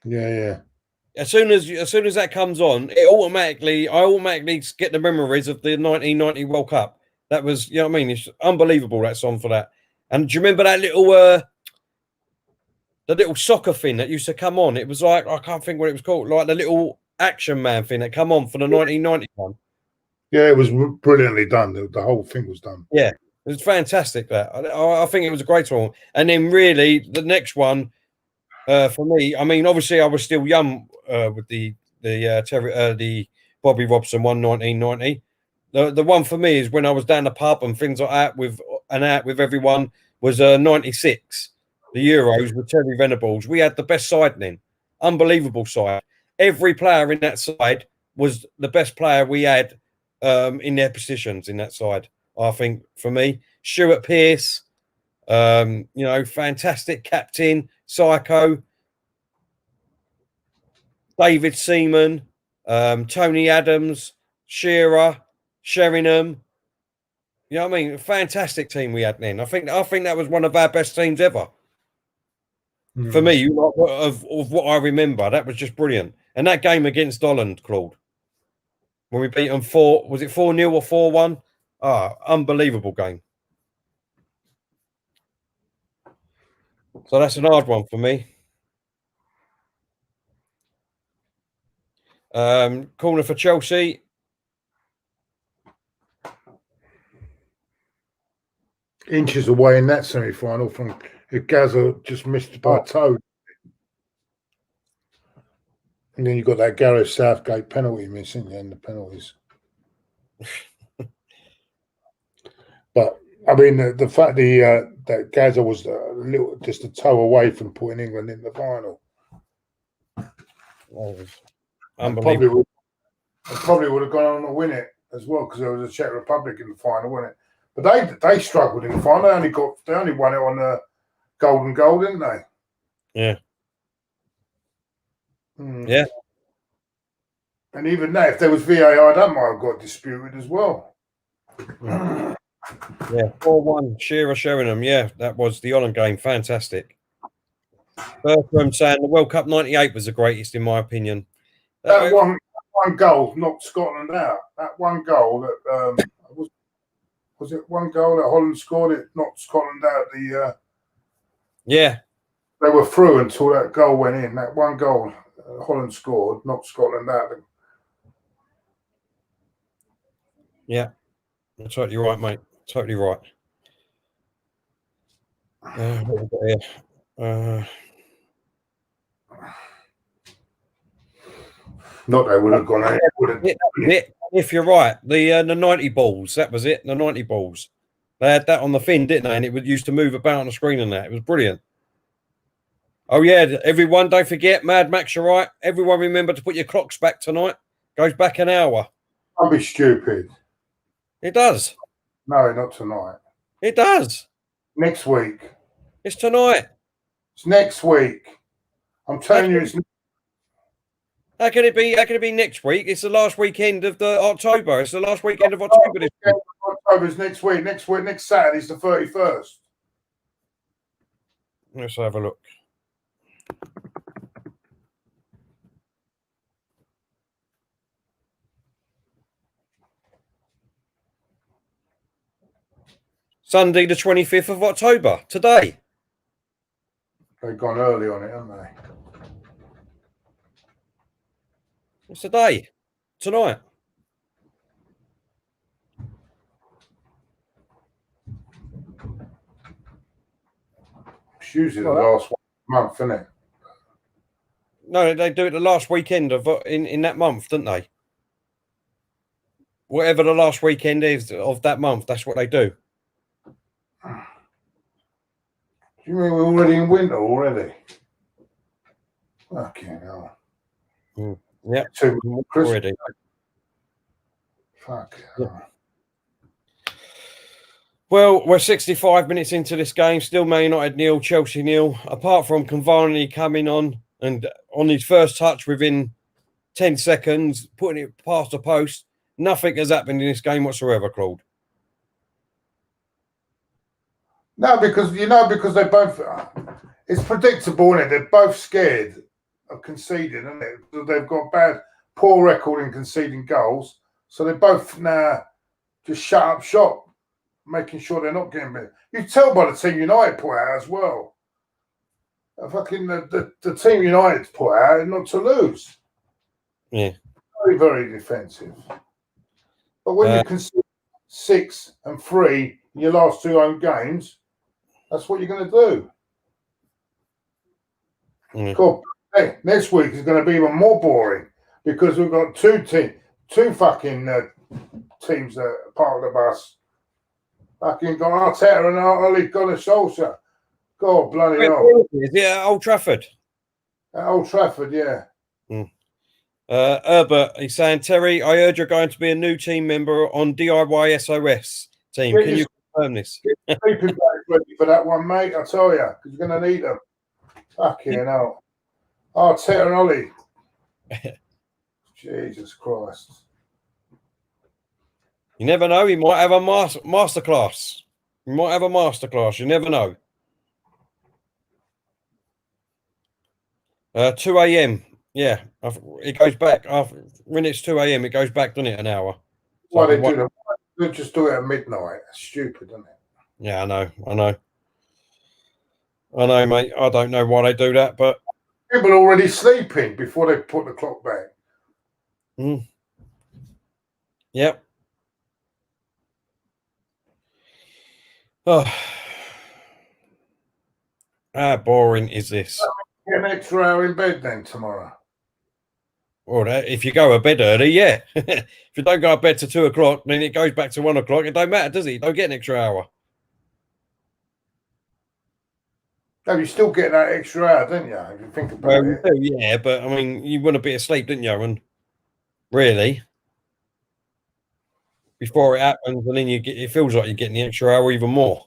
Yeah. As soon as that comes on, I automatically get the memories of the 1990 World Cup. That was, you know what I mean? It's unbelievable, that song for that. And do you remember that the little soccer thing that used to come on? It was like, I can't think what it was called, like the little Action Man thing that come on for the 1990 one. Yeah, it was brilliantly done. The whole thing was done. Yeah, it was fantastic. That I think it was a great one. And then really the next one for me, I mean, obviously I was still young with the Bobby Robson one 1990. The one for me is when I was down the pub and things like that with everyone was 96. The Euros with Terry Venables. We had the best side then. Unbelievable side. Every player in that side was the best player we had in their positions in that side. I think for me, Stuart Pearce, fantastic captain, Psycho, David Seaman, Tony Adams, Shearer, Sheringham. You know what I mean? Fantastic team we had then. I think that was one of our best teams ever. For me, of what I remember, that was just brilliant. And that game against Holland, Claude, when we beat them 4-0 or 4-1? Ah, unbelievable game. So that's an hard one for me. Corner for Chelsea. Inches away in that semi-final from Gaza, just missed by a toe. And then you got that Gareth Southgate penalty missing in the penalties. But I mean, the fact that Gaza was just a toe away from putting England in the final. Unbelievable. Probably would have gone on to win it as well, because there was a Czech Republic in the final, wasn't it? But they struggled in the final. They only won it on the golden goal, didn't they? Yeah. Yeah. And even that, if there was VAR, that might have got disputed as well. Yeah, 4-1, Shearer Sheringham. Yeah, that was the Holland game. Fantastic. Bergkamp saying the World Cup 98 was the greatest, in my opinion. That one goal knocked Scotland out. That one goal that was it one goal that Holland scored? It knocked Scotland out. Yeah, they were through until that goal went in. That one goal Holland scored knocked Scotland out. Yeah, you're totally right, mate. Totally right. Not they would have gone out. If you're right, the 90 balls, that was it. The 90 balls. They had that on the fin, didn't they? And it used to move about on the screen and that. It was brilliant. Oh, yeah. Everyone, don't forget, Mad Max, you're right. Everyone remember to put your clocks back tonight. Goes back an hour. Don't be stupid. It does. No, not tonight. It does. Next week. It's tonight. It's next week. I'm telling you, it's. How can it be next week? It's the last weekend of the October. It's the last weekend of October. This week. October's next week. Next Saturday's the 31st. Let's have a look. Sunday, the 25th of October. Today. They've gone early on it, haven't they? It's today. Tonight. It's usually the last month, isn't it? No, they do it the last weekend of in that month, don't they? Whatever the last weekend is of that month, that's what they do. Do you mean we're already in winter already? Fucking hell. Yeah. Already. Fuck. Yeah. Well, we're 65 minutes into this game. Still Man United 0, Chelsea 0. Apart from Cavani coming on and on his first touch within 10 seconds, putting it past the post, nothing has happened in this game whatsoever, Claude. No, because they both. It's predictable, isn't it? They're both scared of conceding, isn't it? They've got poor record in conceding goals, so they both now just shut up shop, making sure they're not getting better. You tell by the team United put out as well. Fucking the team United put out not to lose. Yeah, very, very defensive. But when you concede 6 and 3 in your last 2 home games, that's what you're going to do. Cool. Hey, next week is going to be even more boring because we've got two fucking teams that are part of the bus. Fucking got Arteta and Ole Gunnar Solskjaer. God bloody hell. Yeah, Old Trafford. At Old Trafford, yeah. Herbert, he's saying, Terry, I heard you're going to be a new team member on DIY SOS team. Can you confirm this? Sleeping bags ready for that one, mate. I tell you, because you're going to need them. Fucking hell. Arteta and Ollie. Jesus Christ. You never know. He might have a masterclass. He might have a masterclass. You never know. 2 a.m. Yeah, it goes back when it's 2 a.m. It goes back, doesn't it? An hour. Why they do that? They just do it at midnight. It's stupid, isn't it? Yeah, I know, mate. I don't know why they do that, but people are already sleeping before they put the clock back. Yep. Oh, how boring is this? Get an extra hour in bed then tomorrow. Well, if you go to bed early, yeah. If you don't go to bed to 2 o'clock, then it goes back to 1 o'clock. It don't matter, does it? You don't get an extra hour. No, you still get that extra hour, don't you? If you think about it. Yeah, but I mean, you want a bit of sleep, didn't you? And really, before it happens, and then it feels like you're getting the extra hour even more.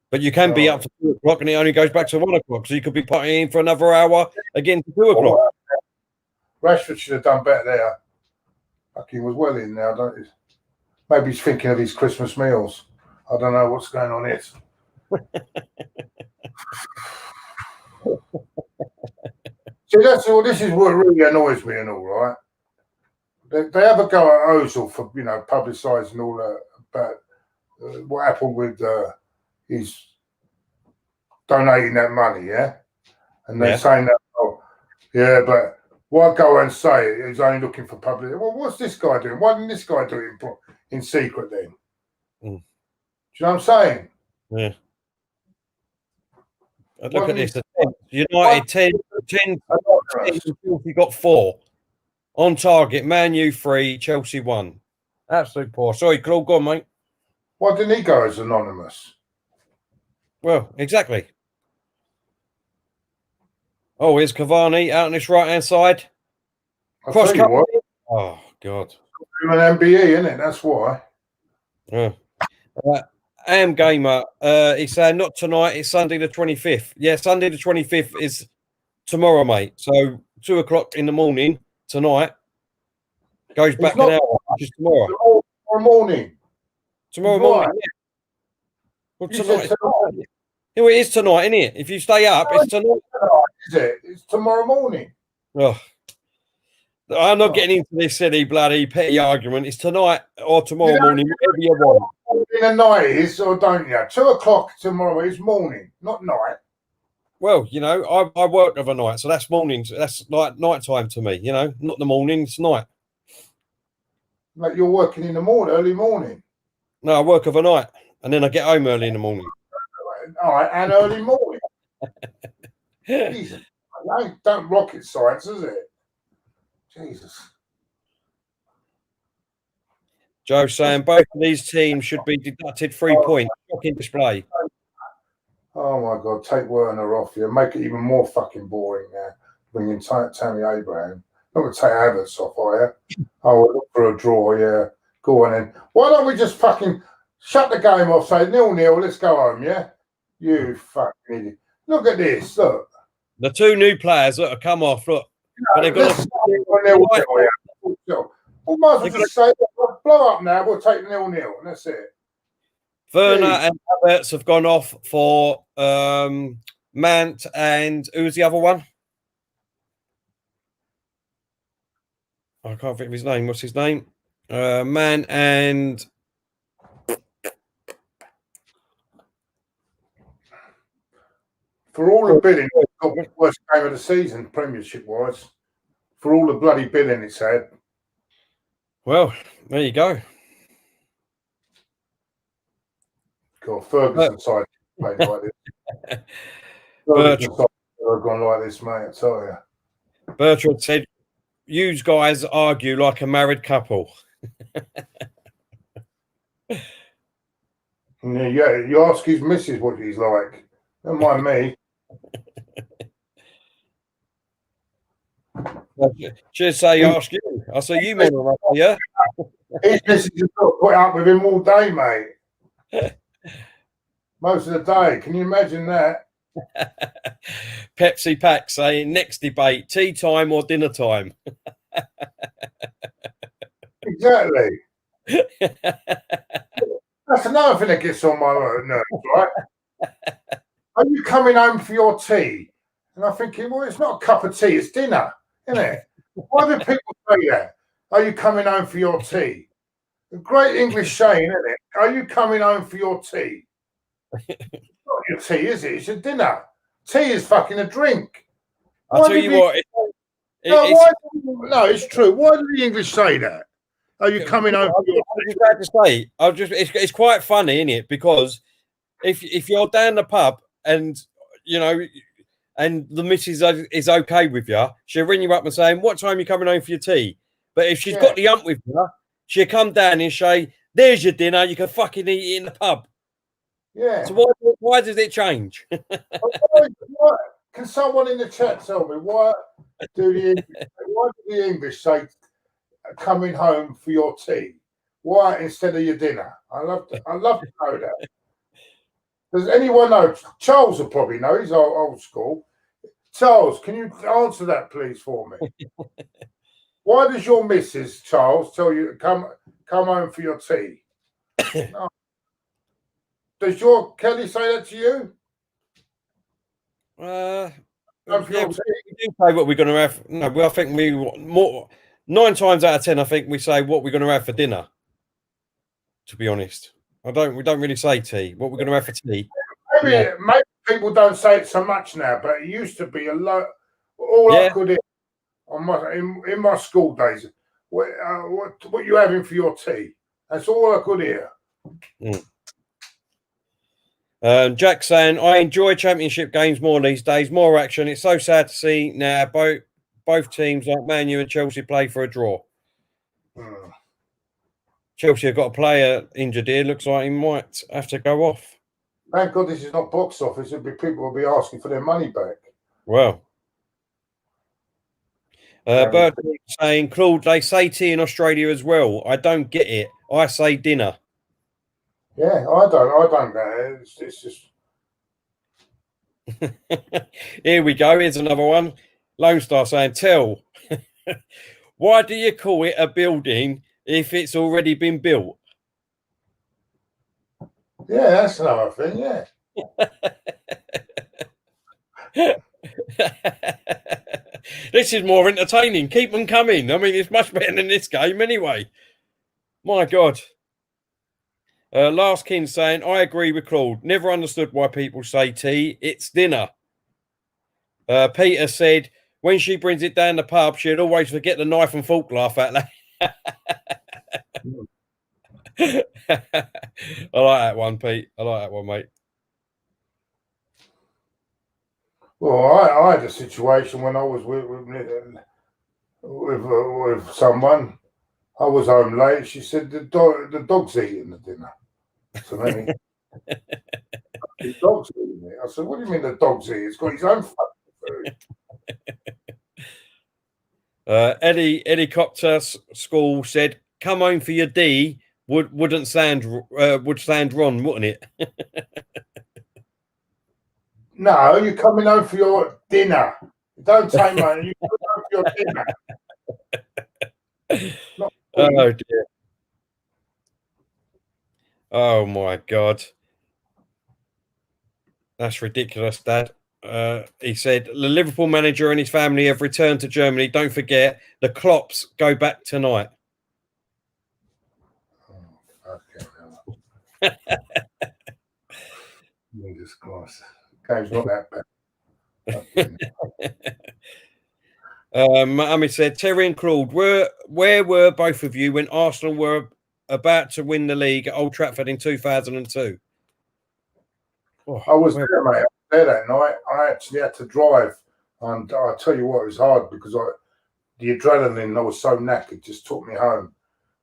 But you can be up for 2 o'clock, and it only goes back to 1 o'clock, so you could be putting in for another hour again to 2 o'clock. Rashford should have done better there. Fucking was well in now, don't he? Maybe he's thinking of his Christmas meals. I don't know what's going on here. See, that's all. This is what really annoys me and all, right? They have a go at Ozil for, publicising all that about what happened with his donating that money, yeah? And they're saying that, but why go and say he's only looking for publicity? Well, what's this guy doing? Why didn't this guy do it in secret then? Do you know what I'm saying? Yeah. Look at this. United 10, Chelsea got 4. On target, Man U 3, Chelsea 1. Absolute poor. Sorry, Claude, go on, mate. Why didn't he go as anonymous? Well, exactly. Oh, here's Cavani out on this right-hand side. Cross cover. Oh, God. I'm an MBE, isn't it? That's why. Yeah. Am Gamer, he's saying not tonight, it's Sunday the 25th. Yeah, Sunday the 25th is tomorrow, mate. So 2 o'clock in the morning tonight goes back an hour, which is tomorrow. Tomorrow morning. Tomorrow morning, yeah. Well, tonight. It is tonight, isn't it? If you stay up, it's tonight. Is it? It's tomorrow morning. Oh. I'm not getting into this silly bloody petty argument. It's tonight or tomorrow morning, whatever you want. In the night is, or don't you? 2 o'clock tomorrow is morning, not night. Well, I work overnight, so that's morning. That's night time to me. Not the morning, it's night. Like you're working in the morning, early morning. No, I work overnight, and then I get home early in the morning. All right, and early morning. Jesus, don't rocket science, is it? Jesus. Joe saying both of these teams should be deducted 3 points. Shocking display. Oh my God, take Werner off here. Make it even more fucking boring now. Bring in Tammy Abraham. Not going to take Havertz off, are you? Oh, we'll look for a draw, yeah. Go on then. Why don't we just fucking shut the game off, say 0-0, let's go home, yeah? You fucking idiot. Look at this, look. The 2 new players that have come off, look. But they've got we might as well just say, blow up now, we'll take 0-0, and that's it. Werner and Havertz have gone off for Mant and who's the other one? I can't think of his name. What's his name? Man and for all the bidding, it's got the worst game of the season, Premiership-wise. For all the bloody bidding it's had. Well, there you go. God, Ferguson side played like this. Ferguson side have gone like this, mate, I tell you. Bertrand said, "You guys argue like a married couple." Yeah, you ask his missus what he's like. Don't mind me. Should say ask you. I say you men are up here. His missus has got to put up with him all day, mate. Most of the day. Can you imagine that? Pepsi Pack saying next debate, tea time or dinner time. Exactly. That's another thing that gets on my nerves, right? Are you coming home for your tea? And I'm thinking, well, it's not a cup of tea, it's dinner, isn't it? Why do people say that? Are you coming home for your tea? A great English saying, isn't it? Are you coming home for your tea? It's not your tea, is it? It's your dinner. Tea is fucking a drink. I'll tell you what. No, it's true. Why do the English say that? Are you coming home for your tea? It's quite funny, isn't it? Because if you're down the pub and and the missus is okay with you, she'll ring you up and say, "What time are you coming home for your tea?" But if she's got the hump with you, she'll come down and say, "There's your dinner. You can fucking eat it in the pub." Yeah. So why does it change? why, can someone in the chat tell me why do the English say coming home for your tea? Why instead of your dinner? I love to know that. Does anyone know? Charles will probably know. He's old school. Charles, can you answer that, please, for me? Why does your missus, Charles, tell you to come home for your tea? No. Does your Kelly say that to you? We do say what we're going to have. No, I think we more 9 times out of 10. I think we say what we're going to have for dinner. To be honest, we don't really say tea. What we're going to have for tea. Maybe people don't say it so much now, but it used to be a lot. I could hear in my school days. What you having for your tea? That's all I could hear. Jack saying, I enjoy championship games more these days. More action. It's so sad to see now both teams like Man U and Chelsea play for a draw. Chelsea have got a player injured here. Looks like he might have to go off. Thank God this is not box office. People will be asking for their money back. Well. Bergkamp saying, Claude, they say tea in Australia as well. I don't get it. I say dinner. Yeah, I don't get it. It's just. Here we go. Here's another one. Lone Star saying, tell. Why do you call it a building if it's already been built? Yeah, that's another thing, yeah. This is more entertaining. Keep them coming. I mean, it's much better than this game anyway. My God. Last King saying, I agree with Claude. Never understood why people say tea. It's dinner. Peter said, when she brings it down the pub, she'd always forget the knife and fork. Laugh at that. I like that one, Pete. I like that one, mate. Well, I had a situation when I was with someone. I was home late. She said the dog's eating the dinner. So then the dog's eating it. I said, "What do you mean the dog's eating? It's got his own fucking food." Helicopter School said, "Come home for your D." Would stand wrong, wouldn't it? No, you're coming home for your dinner. Don't say money. You come home for your dinner. Oh dear. Oh my God. That's ridiculous, Dad. He said the Liverpool manager and his family have returned to Germany. Don't forget the Klopps go back tonight. Jesus Christ. Game's not that bad. Mohammed said, Terry and Claude, where were both of you when Arsenal were about to win the league at Old Trafford in 2002? Oh, I was there, mate. I was there that night. I actually had to drive. And I'll tell you what, it was hard because the adrenaline, I was so knackered, just took me home.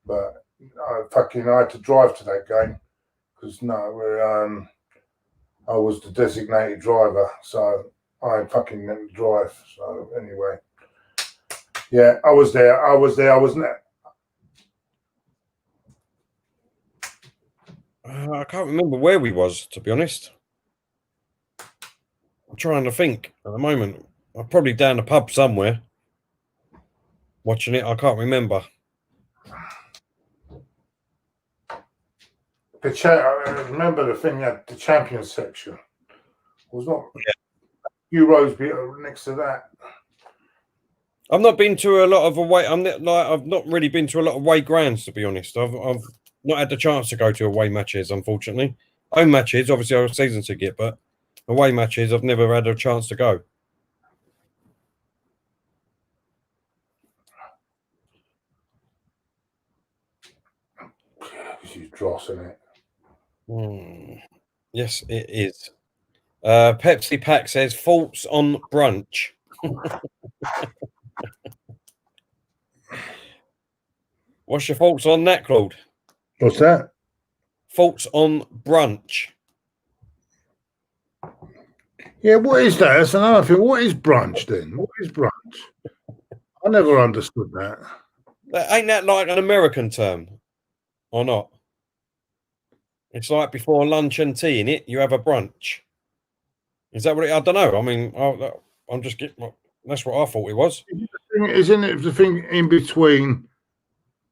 But I had to drive to that game because I was the designated driver, so I fucking had to drive. So anyway, yeah, I was there. I wasn't there. I can't remember where we was, to be honest. I'm trying to think at the moment. I'm probably down the pub somewhere watching it. I can't remember. remember the thing that the Champions section was not Euros next to that. I've not been to a lot of away. I've not really been to a lot of away grounds, to be honest. I've not had the chance to go to away matches, unfortunately. Home matches, obviously, I have a season ticket, but away matches, I've never had a chance to go. She's drossing it. Yes, it is. Pepsi Pack says thoughts on brunch. What's your thoughts on that, Claude? What's that? Thoughts on brunch. Yeah, what is that? That's another thing. What is brunch then? What is brunch? I never understood that. Ain't that like an American term or not? It's like before lunch and tea, in it, you have a brunch. Is that what it? I don't know. I mean, I'm just getting. That's what I thought it was. Isn't it the thing in between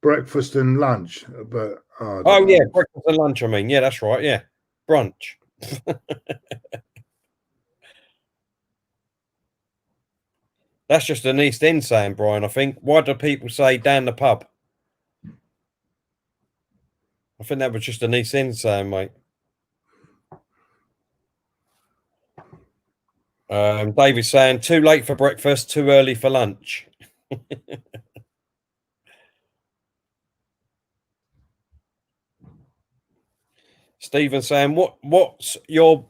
breakfast and lunch? But oh yeah, breakfast and lunch. I mean, yeah, that's right. Yeah, brunch. That's just an East End saying, Brian. I think. Why do people say down the pub? I think that was just an East End saying, mate. David's saying too late for breakfast, too early for lunch. Stephen saying, what's your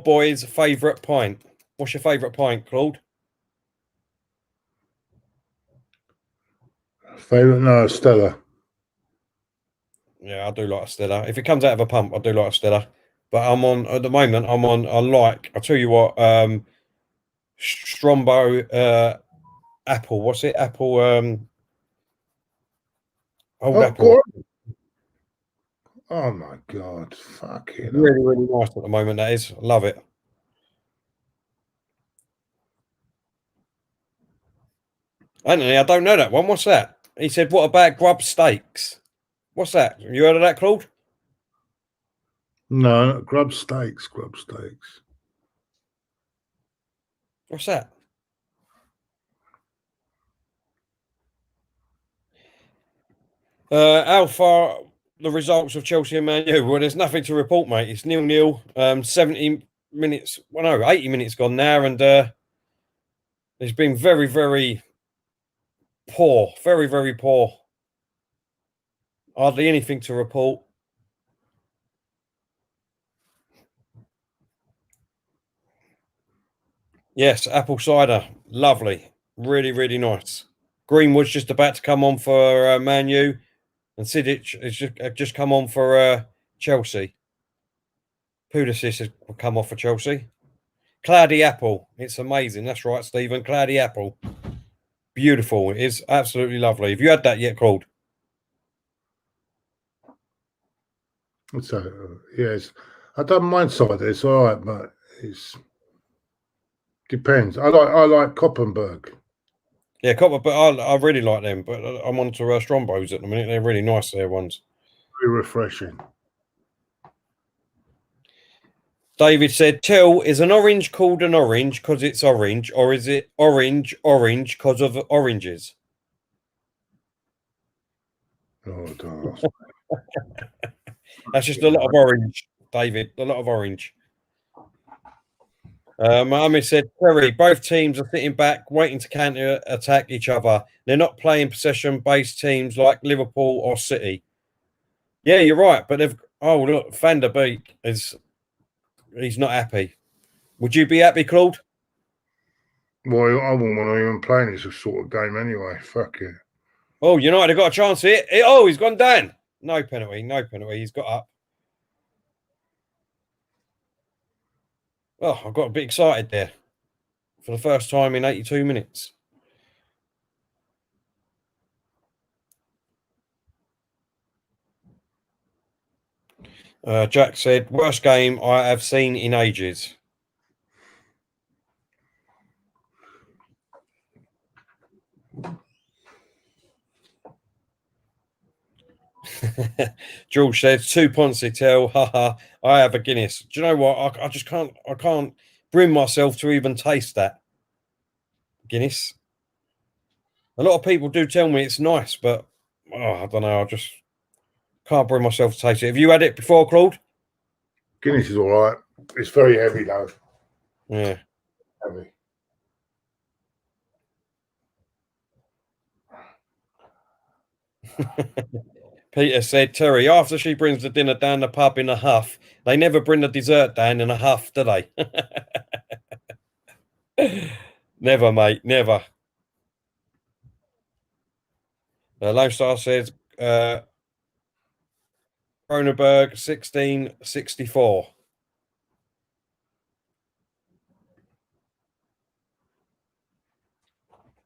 boy's favourite pint? What's your favourite pint, Claude? Favourite? No, Stella. Yeah, I do like a Stella. If it comes out of a pump, I do like a Stella. But at the moment, I'll tell you what, Strombo apple. What's it? Apple, apple. Oh my God. Fucking really, really nice at the moment, that is. I love it. Anthony, I don't know that one. What's that? He said, what about grub steaks? What's that? You heard of that, Claude? No, grub steaks. What's that? How far the results of Chelsea and Man U? Well, there's nothing to report, mate. It's 0-0. 70 minutes. Well, no, 80 minutes gone now, and it's been very, very poor. Very, very poor. Hardly anything to report. Yes, apple cider. Lovely. Really, really nice. Greenwood's just about to come on for Man U, and Sidic has just come on for Chelsea. Pulisic has come off for Chelsea. Cloudy apple. It's amazing. That's right, Stephen. Cloudy apple. Beautiful. It is absolutely lovely. Have you had that yet, Claude? So yes, I don't mind cider. It's all right, but it's depends. I like Koppenberg. Yeah, Koppenberg. I really like them, but I'm on to Strombos at the minute. They're really nice. They're ones. Very refreshing. David said, "Tell, is an orange called an orange because it's orange, or is it orange because of oranges?" Oh, God. That's just a lot of orange, David. A lot of orange. Mohammed said, "Terry, both teams are sitting back, waiting to counter attack each other. They're not playing possession-based teams like Liverpool or City." Yeah, you're right, but they've. Oh, look, Van der Beek he's not happy. Would you be happy, Claude? Well, I wouldn't want to even play this sort of game anyway. Fuck it. Oh, United have got a chance here. Oh, he's gone down. No penalty. No penalty. He's got up. Oh, I got a bit excited there for the first time in 82 minutes. Jack said, worst game I have seen in ages. George says 2 pints to tell. Haha, I have a Guinness. Do you know what? I just can't. I can't bring myself to even taste that Guinness. A lot of people do tell me it's nice, but I don't know. I just can't bring myself to taste it. Have you had it before, Claude? Guinness is all right. It's very heavy though. Yeah. Heavy. Peter said, Terry, after she brings the dinner down the pub in a huff, they never bring the dessert down in a huff, do they? Never, mate, never. Lone Star says, Kronenberg, 1664.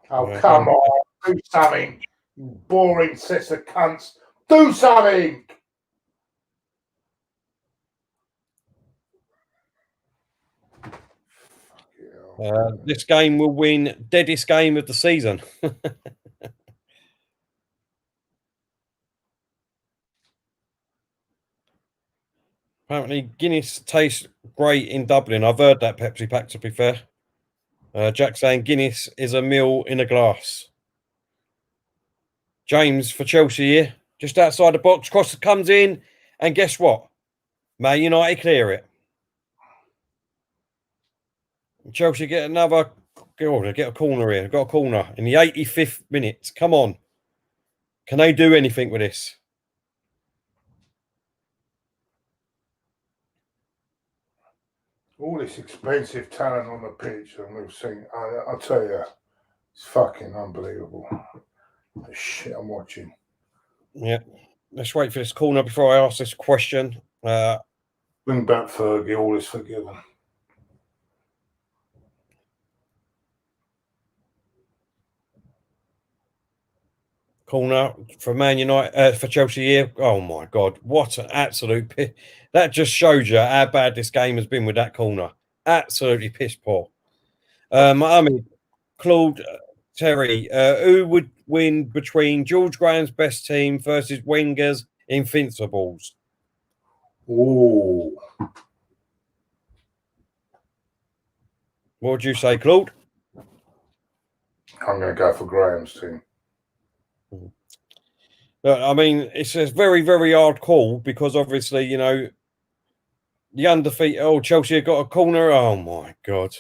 Oh, come on. Do something. You boring sets of cunts. Do something. This game will win deadest game of the season. Apparently, Guinness tastes great in Dublin. I've heard that, Pepsi Pack, to be fair. Jack saying Guinness is a meal in a glass. James for Chelsea here, just outside the box. Cross comes in, and guess what? Man United clear it. Chelsea get another. Oh, get a corner here. Got a corner in the 85th minute. Come on. Can they do anything with this? All this expensive talent on the pitch, and we've seen. I'll tell you, it's fucking unbelievable. The shit I'm watching. Yeah. Let's wait for this corner before I ask this question. Bring back Fergie. All is forgiven. Corner for Man United, for Chelsea here. Oh my God, what an absolute that just shows you how bad this game has been with that corner. Absolutely piss poor. I mean, Claude, Terry, who would win between George Graham's best team versus Wenger's Invincibles? Oh, What would you say, Claude? I'm going to go for Graham's team. I mean, it's a very, very hard call because obviously, you know, the undefeated. Oh, Chelsea have got a corner. Oh my God.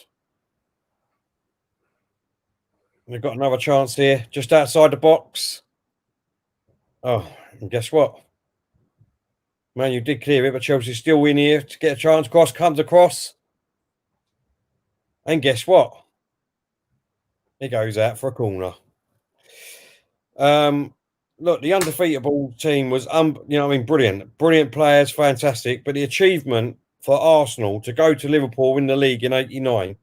They've got another chance here, just outside the box. Oh, and guess what? Man, you did clear it, but Chelsea's still in here to get a chance. Cross comes across. And guess what? He goes out for a corner. Look, the undefeatable team was, brilliant. Brilliant players, fantastic. But the achievement for Arsenal to go to Liverpool in the league in 89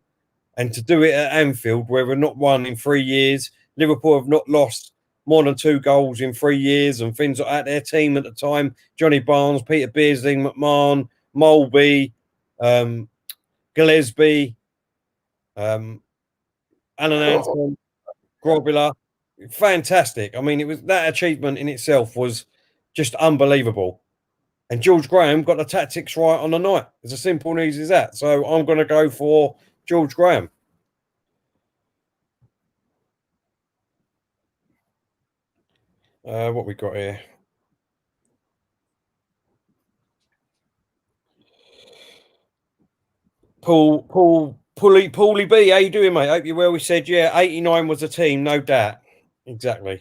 and to do it at Anfield, where we're not won in 3 years. Liverpool have not lost more than 2 goals in 3 years and things like that. Their team at the time, Johnny Barnes, Peter Beardsley, McMahon, Molby, Gillespie, Alan Anderson, Grobler. Fantastic. I mean, it was that achievement in itself was just unbelievable. And George Graham got the tactics right on the night. It's as simple and easy as that. So I'm going to go for George Graham. What we got here? Paulie B, how you doing, mate? Hope you're well. We said, yeah, 89 was a team, no doubt. Exactly.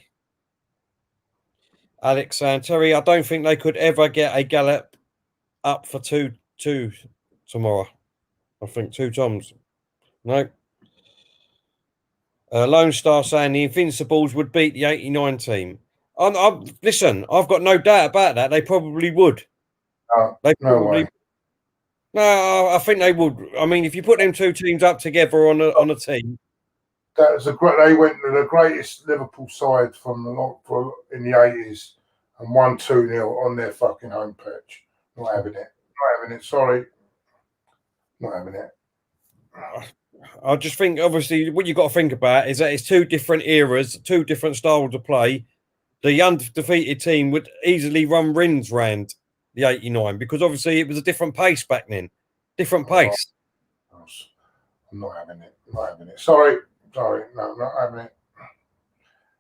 Alex and Terry, I don't think they could ever get a gallop up for 2-2 tomorrow. I think 2 times. No. Lone Star saying the Invincibles would beat the 89 team. Listen, I've got no doubt about that. They probably would. They probably. No, I think they would. I mean, if you put them 2 teams up together on a team, that was a great. They went to the greatest Liverpool side from in the 80s and won 2-0 on their fucking home pitch. Not having it. Not having it. Sorry. Not having it. I just think, obviously, what you've got to think about is that it's 2 different eras, 2 different styles of play. the undefeated team would easily run rins round the 89 because obviously it was a different pace back then. Different pace. I'm not having it. Not having it. Sorry. No, not having it.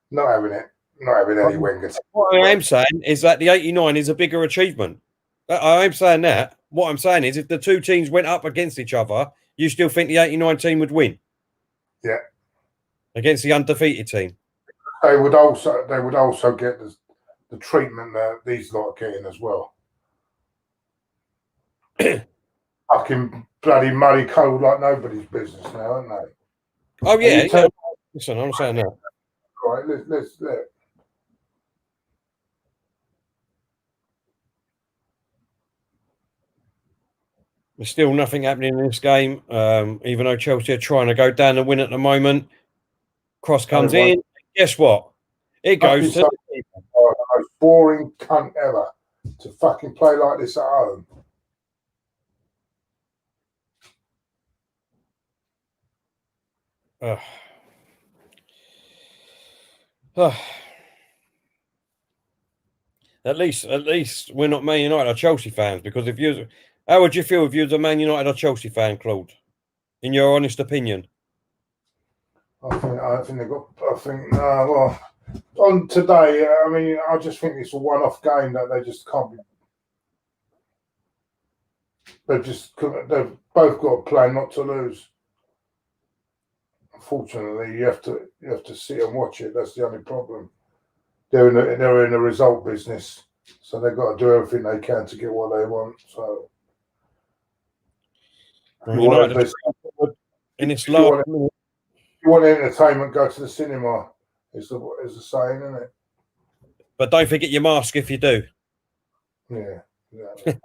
Not having it. Not having any Wenger. What I am saying is that the 89 is a bigger achievement. I am saying that. What I'm saying is if the two teams went up against each other, you still think the 89 team would win? Yeah. Against the undefeated team. They would also get the treatment that these lot are getting as well. Fucking bloody muddy cold like nobody's business now, aren't they? Oh yeah. Listen, I'm saying that. All right, let's. There's still nothing happening in this game, even though Chelsea are trying to go down and win at the moment. Cross comes in. Guess what? It goes to the most boring cunt ever to fucking play like this at home. At least we're not Man United or Chelsea fans, because how would you feel if you was a Man United or Chelsea fan, Claude? In your honest opinion? I think well, on today, I mean, I just think it's a one-off game that they just can't be. They've both got a plan not to lose. Unfortunately, you have to sit and watch it. That's the only problem. They're in a result business, so they've got to do everything they can to get what they want. So, in its last minute. You want entertainment, go to the cinema. Is the saying, isn't it? But don't forget your mask if you do. Yeah. Exactly.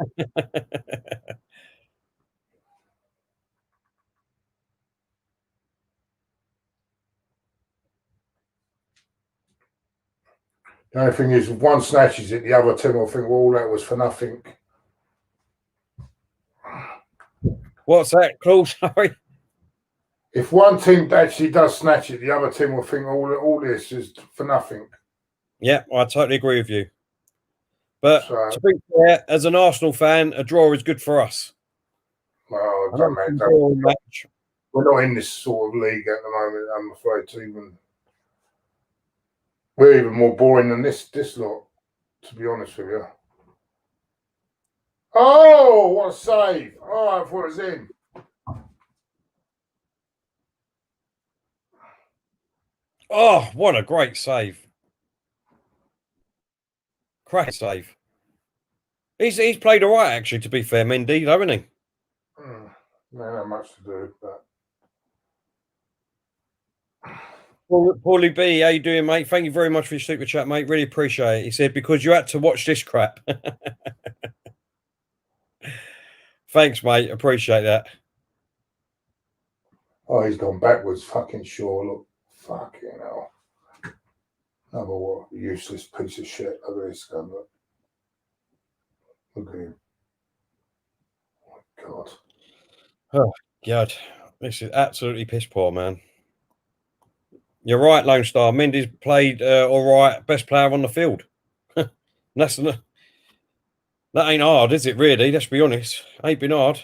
The only thing is, if one snatches it, the other team will think, well, that was for nothing. What's that, Claude? Sorry. If one team actually does snatch it, the other team will think all this is for nothing. Yeah, I totally agree with you. But to be fair, as an Arsenal fan, a draw is good for us. Well, we're not in this sort of league at the moment, I'm afraid. We're even more boring than this lot, to be honest with you. Oh, what a save. Oh, I thought it was in. Oh, what a great save. Great save. He's played all right, actually, to be fair, Mendy, hasn't he? Not much to do, but... Paulie B, how you doing, mate? Thank you very much for your super chat, mate. Really appreciate it. He said, because you had to watch this crap. Thanks, mate. Appreciate that. Oh, he's gone backwards. Fucking sure. Look. Fucking hell. Another what? Useless piece of shit. Look at this guy. Look at him. Oh, my God. Oh, God. This is absolutely piss poor, man. You're right, Lone Star. Mendy's played all right. Best player on the field. That ain't hard, is it, really? Let's be honest. Ain't been hard.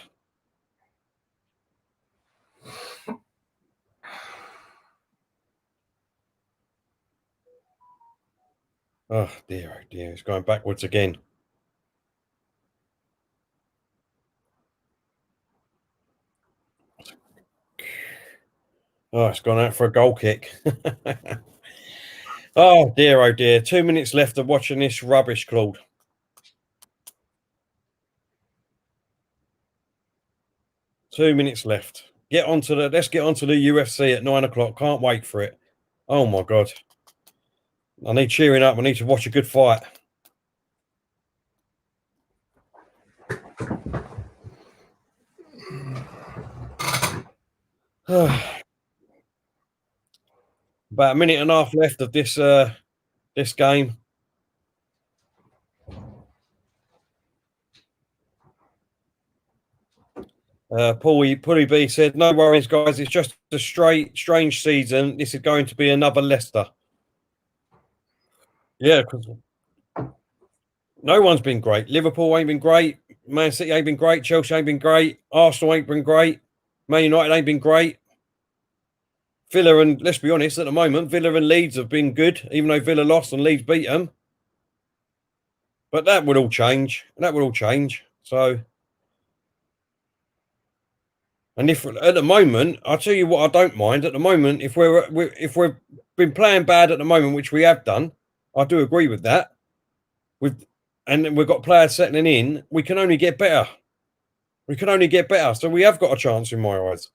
Oh, dear. It's going backwards again. Oh, it's gone out for a goal kick. Oh, dear. 2 minutes left of watching this rubbish, Claude. Two minutes left. Let's get onto the UFC at 9 o'clock. Can't wait for it. Oh, my God. I need cheering up. I need to watch a good fight. About a minute and a half left of this game. Paulie B said, no worries, guys. It's just a strange season. This is going to be another Leicester. Yeah, because no one's been great. Liverpool ain't been great. Man City ain't been great. Chelsea ain't been great. Arsenal ain't been great. Man United ain't been great. Villa and, let's be honest, at the moment, Villa and Leeds have been good, even though Villa lost and Leeds beat them. But that would all change. That would all change. So, and if at the moment, I'll tell you what, I don't mind. At the moment, if we've been playing bad at the moment, which we have done, I do agree with that. And we've got players settling in. We can only get better. We can only get better. So we have got a chance in my eyes.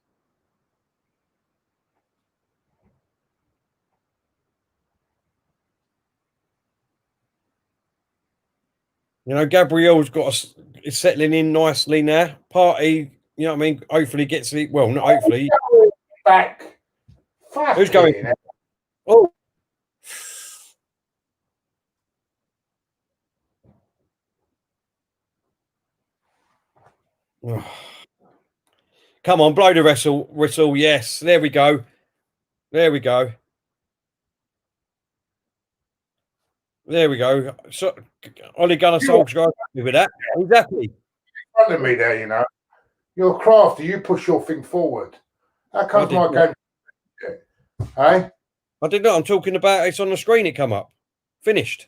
You know, Gabriel's is settling in nicely now. Partey, you know what I mean? Hopefully gets it. Well, not hopefully. Back. Who's going? Oh. Come on, blow the whistle. Yes, there we go. There we go. There we go. So, Ole Gunnar Solskjaer happy with that. He's happy. In front of me there, you know. You're crafty. You push your thing forward. How comes my game? Hey? I did not. I'm talking about it's on the screen. It come up. Finished.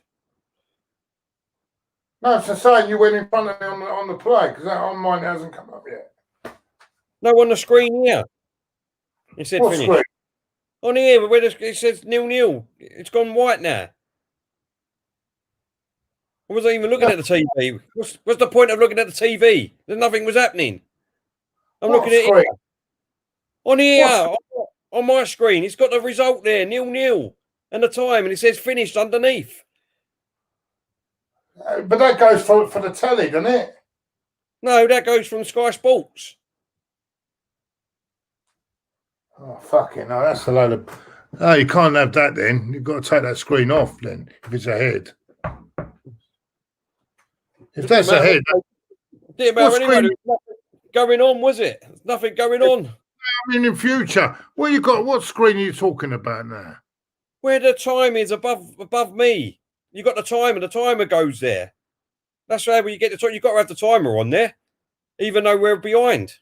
No, it's the same. You went in front of me on the play because that on mine hasn't come up yet. No, on the screen here. It said finished. Screen? On here, where it says 0-0. It's gone white now. I wasn't even looking at the TV. What's the point of looking at the TV? Nothing was happening. I'm looking at it on here, on my screen. It's got the result there, 0-0, and the time, and it says finished underneath. But that goes for the telly, doesn't it? No, that goes from Sky Sports. Oh, fucking no, that's a load of... Oh, you can't have that then. You've got to take that screen off then, if it's ahead. If that's ahead... Didn't matter anyway. Nothing going on, was it? There's nothing going on. I mean, in future, what screen are you talking about now? Where the time is above me. You got the timer. The timer goes there. That's how you get the time. You've got to have the timer on there, even though we're behind.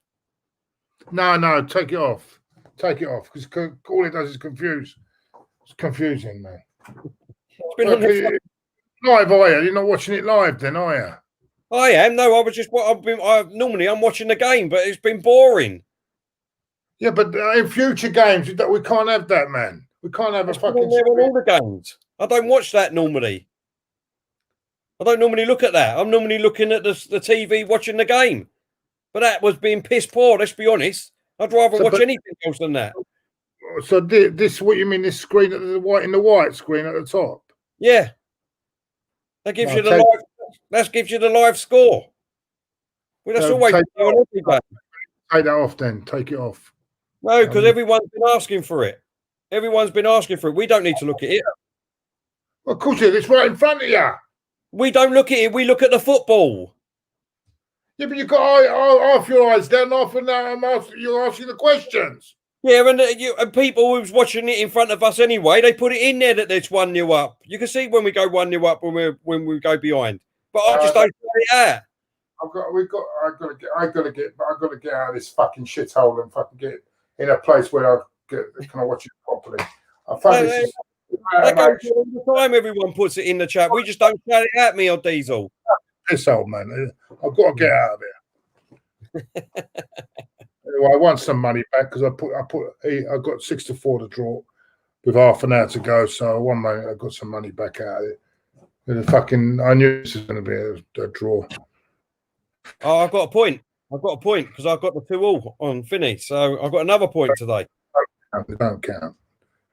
No, take it off. Take it off, because all it does is confuse. It's confusing, man. It's been on the live, are you? You're not watching it live, then, are you? I am. No, I was just. Normally, I'm watching the game, but it's been boring. Yeah, but in future games, we can't have that, man. We can't have a fucking. On all the games. I don't watch that normally. I don't normally look at that. I'm normally looking at the TV, watching the game. But that was being piss poor. Let's be honest. I'd rather watch anything else than that. So this, what you mean? This screen at the white screen at the top? Yeah. That gives you the live. That gives you the live score. Well, that's always on every game. Take that off, then. Take it off. No, because everyone's been asking for it. Everyone's been asking for it. We don't need to look at it. Well, of course, it's right in front of you. We don't look at it. We look at the football. Yeah, but you've got half your eyes down, half and you're asking the questions. Yeah, and people who's watching it in front of us anyway, they put it in there that it's 1-0 up. You can see when we go 1-0 up when we go behind. But I just don't put it out. I've got to get out of this fucking shithole and fucking get in a place where can I watch it properly. That goes all the time. Everyone puts it in the chat. We just don't shout it at me or Diesel. Piss old man. I've got to get out of here. Anyway, I want some money back because I got 6-4 to draw with half an hour to go. So I got some money back out of it. I knew this was going to be a draw. Oh, I've got a point. Because I've got the 2-2 on Finney. So I've got another point today. They don't count.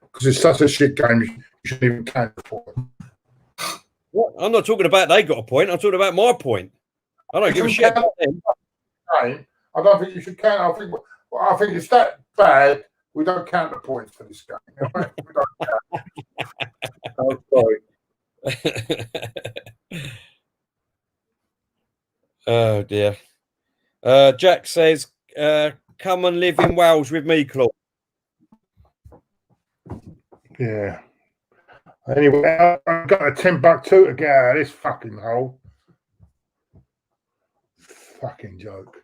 Because it's such a shit game, you shouldn't even count for it. What? I'm not talking about they got a point. I'm talking about my point. I don't give a shit about them. I don't think you should count. I think it's that bad. We don't count the points for this game. We don't count. Oh, sorry. Oh dear. Jack says, "Come and live in Wales with me, Claude." Yeah. Anyway, I've got a Timbuktu to get out of this fucking hole. Fucking joke.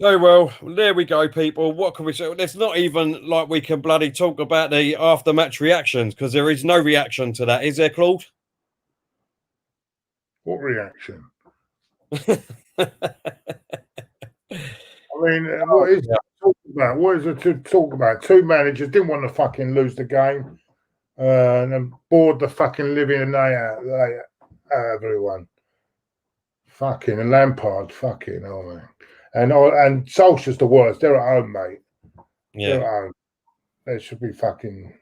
Oh, well, there we go, people. What can we say? It's not even like we can bloody talk about the after-match reactions because there is no reaction to that. Is there, Claude? What reaction? I mean, what is it to talk about? What is it to talk about? Two managers didn't want to fucking lose the game and then bored the fucking living out of everyone. Fucking and Lampard, fucking oh man. And Solskjaer's the worst. They're at home, mate. Yeah. They're at home. They should be fucking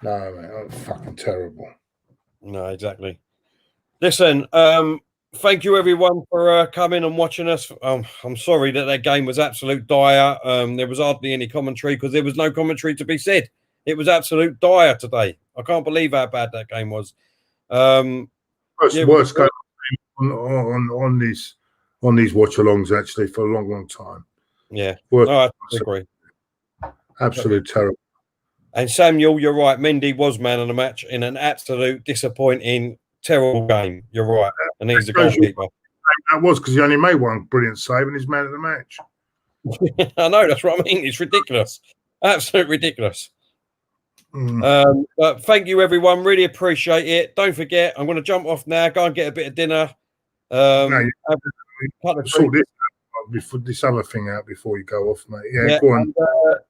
no, mate. That's fucking terrible. No, exactly. Listen, thank you everyone for coming and watching us. I'm sorry that game was absolute dire. There was hardly any commentary because there was no commentary to be said. It was absolute dire today. I can't believe how bad that game was. Worst game on these watch-alongs actually for a long time. Yeah, I agree. Absolute terrible. And Samuel, you're right. Mendy was man of the match in an absolute disappointing, terrible game. You're right, and he's the goalkeeper. That was because he only made one brilliant save and he's man of the match. I know, that's what I mean. It's ridiculous, absolute ridiculous. But thank you, everyone. Really appreciate it. Don't forget, I'm going to jump off now. Go and get a bit of dinner. Sort this other thing out before you go off, mate. Yeah, go on.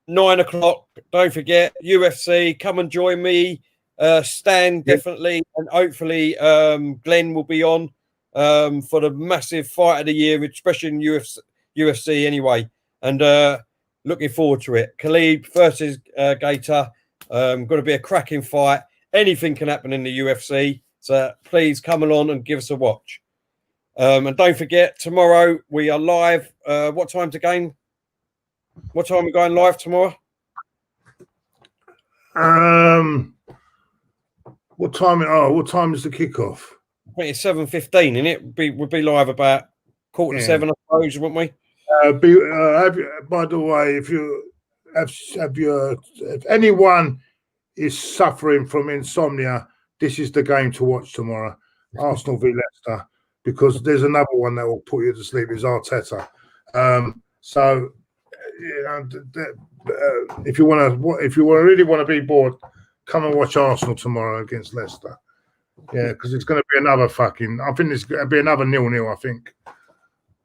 9 o'clock. Don't forget UFC. Come and join me. Stan definitely, and hopefully Glenn will be on for the massive fight of the year, especially in UFC anyway. And looking forward to it. Khalid versus Gator. Going to be a cracking fight. Anything can happen in the UFC. So please come along and give us a watch. And don't forget, tomorrow we are live. What time's the game? What time are we going live tomorrow? What time is the kickoff? I think it's 7:15, and we'll be live about 6:45, I suppose, wouldn't we? By the way, if anyone is suffering from insomnia, this is the game to watch tomorrow. Arsenal v Leicester, because there's another one that will put you to sleep. Is Arteta. So, you know, if you really want to be bored, come and watch Arsenal tomorrow against Leicester. Yeah, because it's going to be another fucking. I think it's going to be another 0-0. I think.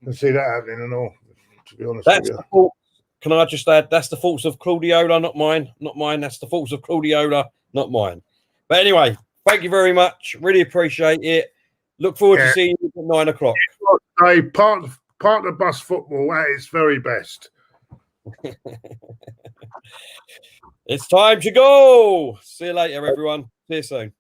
I see that happening and all. To be honest, that's the fault. Can I just add? That's the faults of Claudiola, not mine. Not mine. That's the faults of Claudiola, not mine. But anyway, thank you very much. Really appreciate it. Look forward to seeing you at 9 o'clock. Part of bus football at its very best. It's time to go. See you later, everyone. See you soon.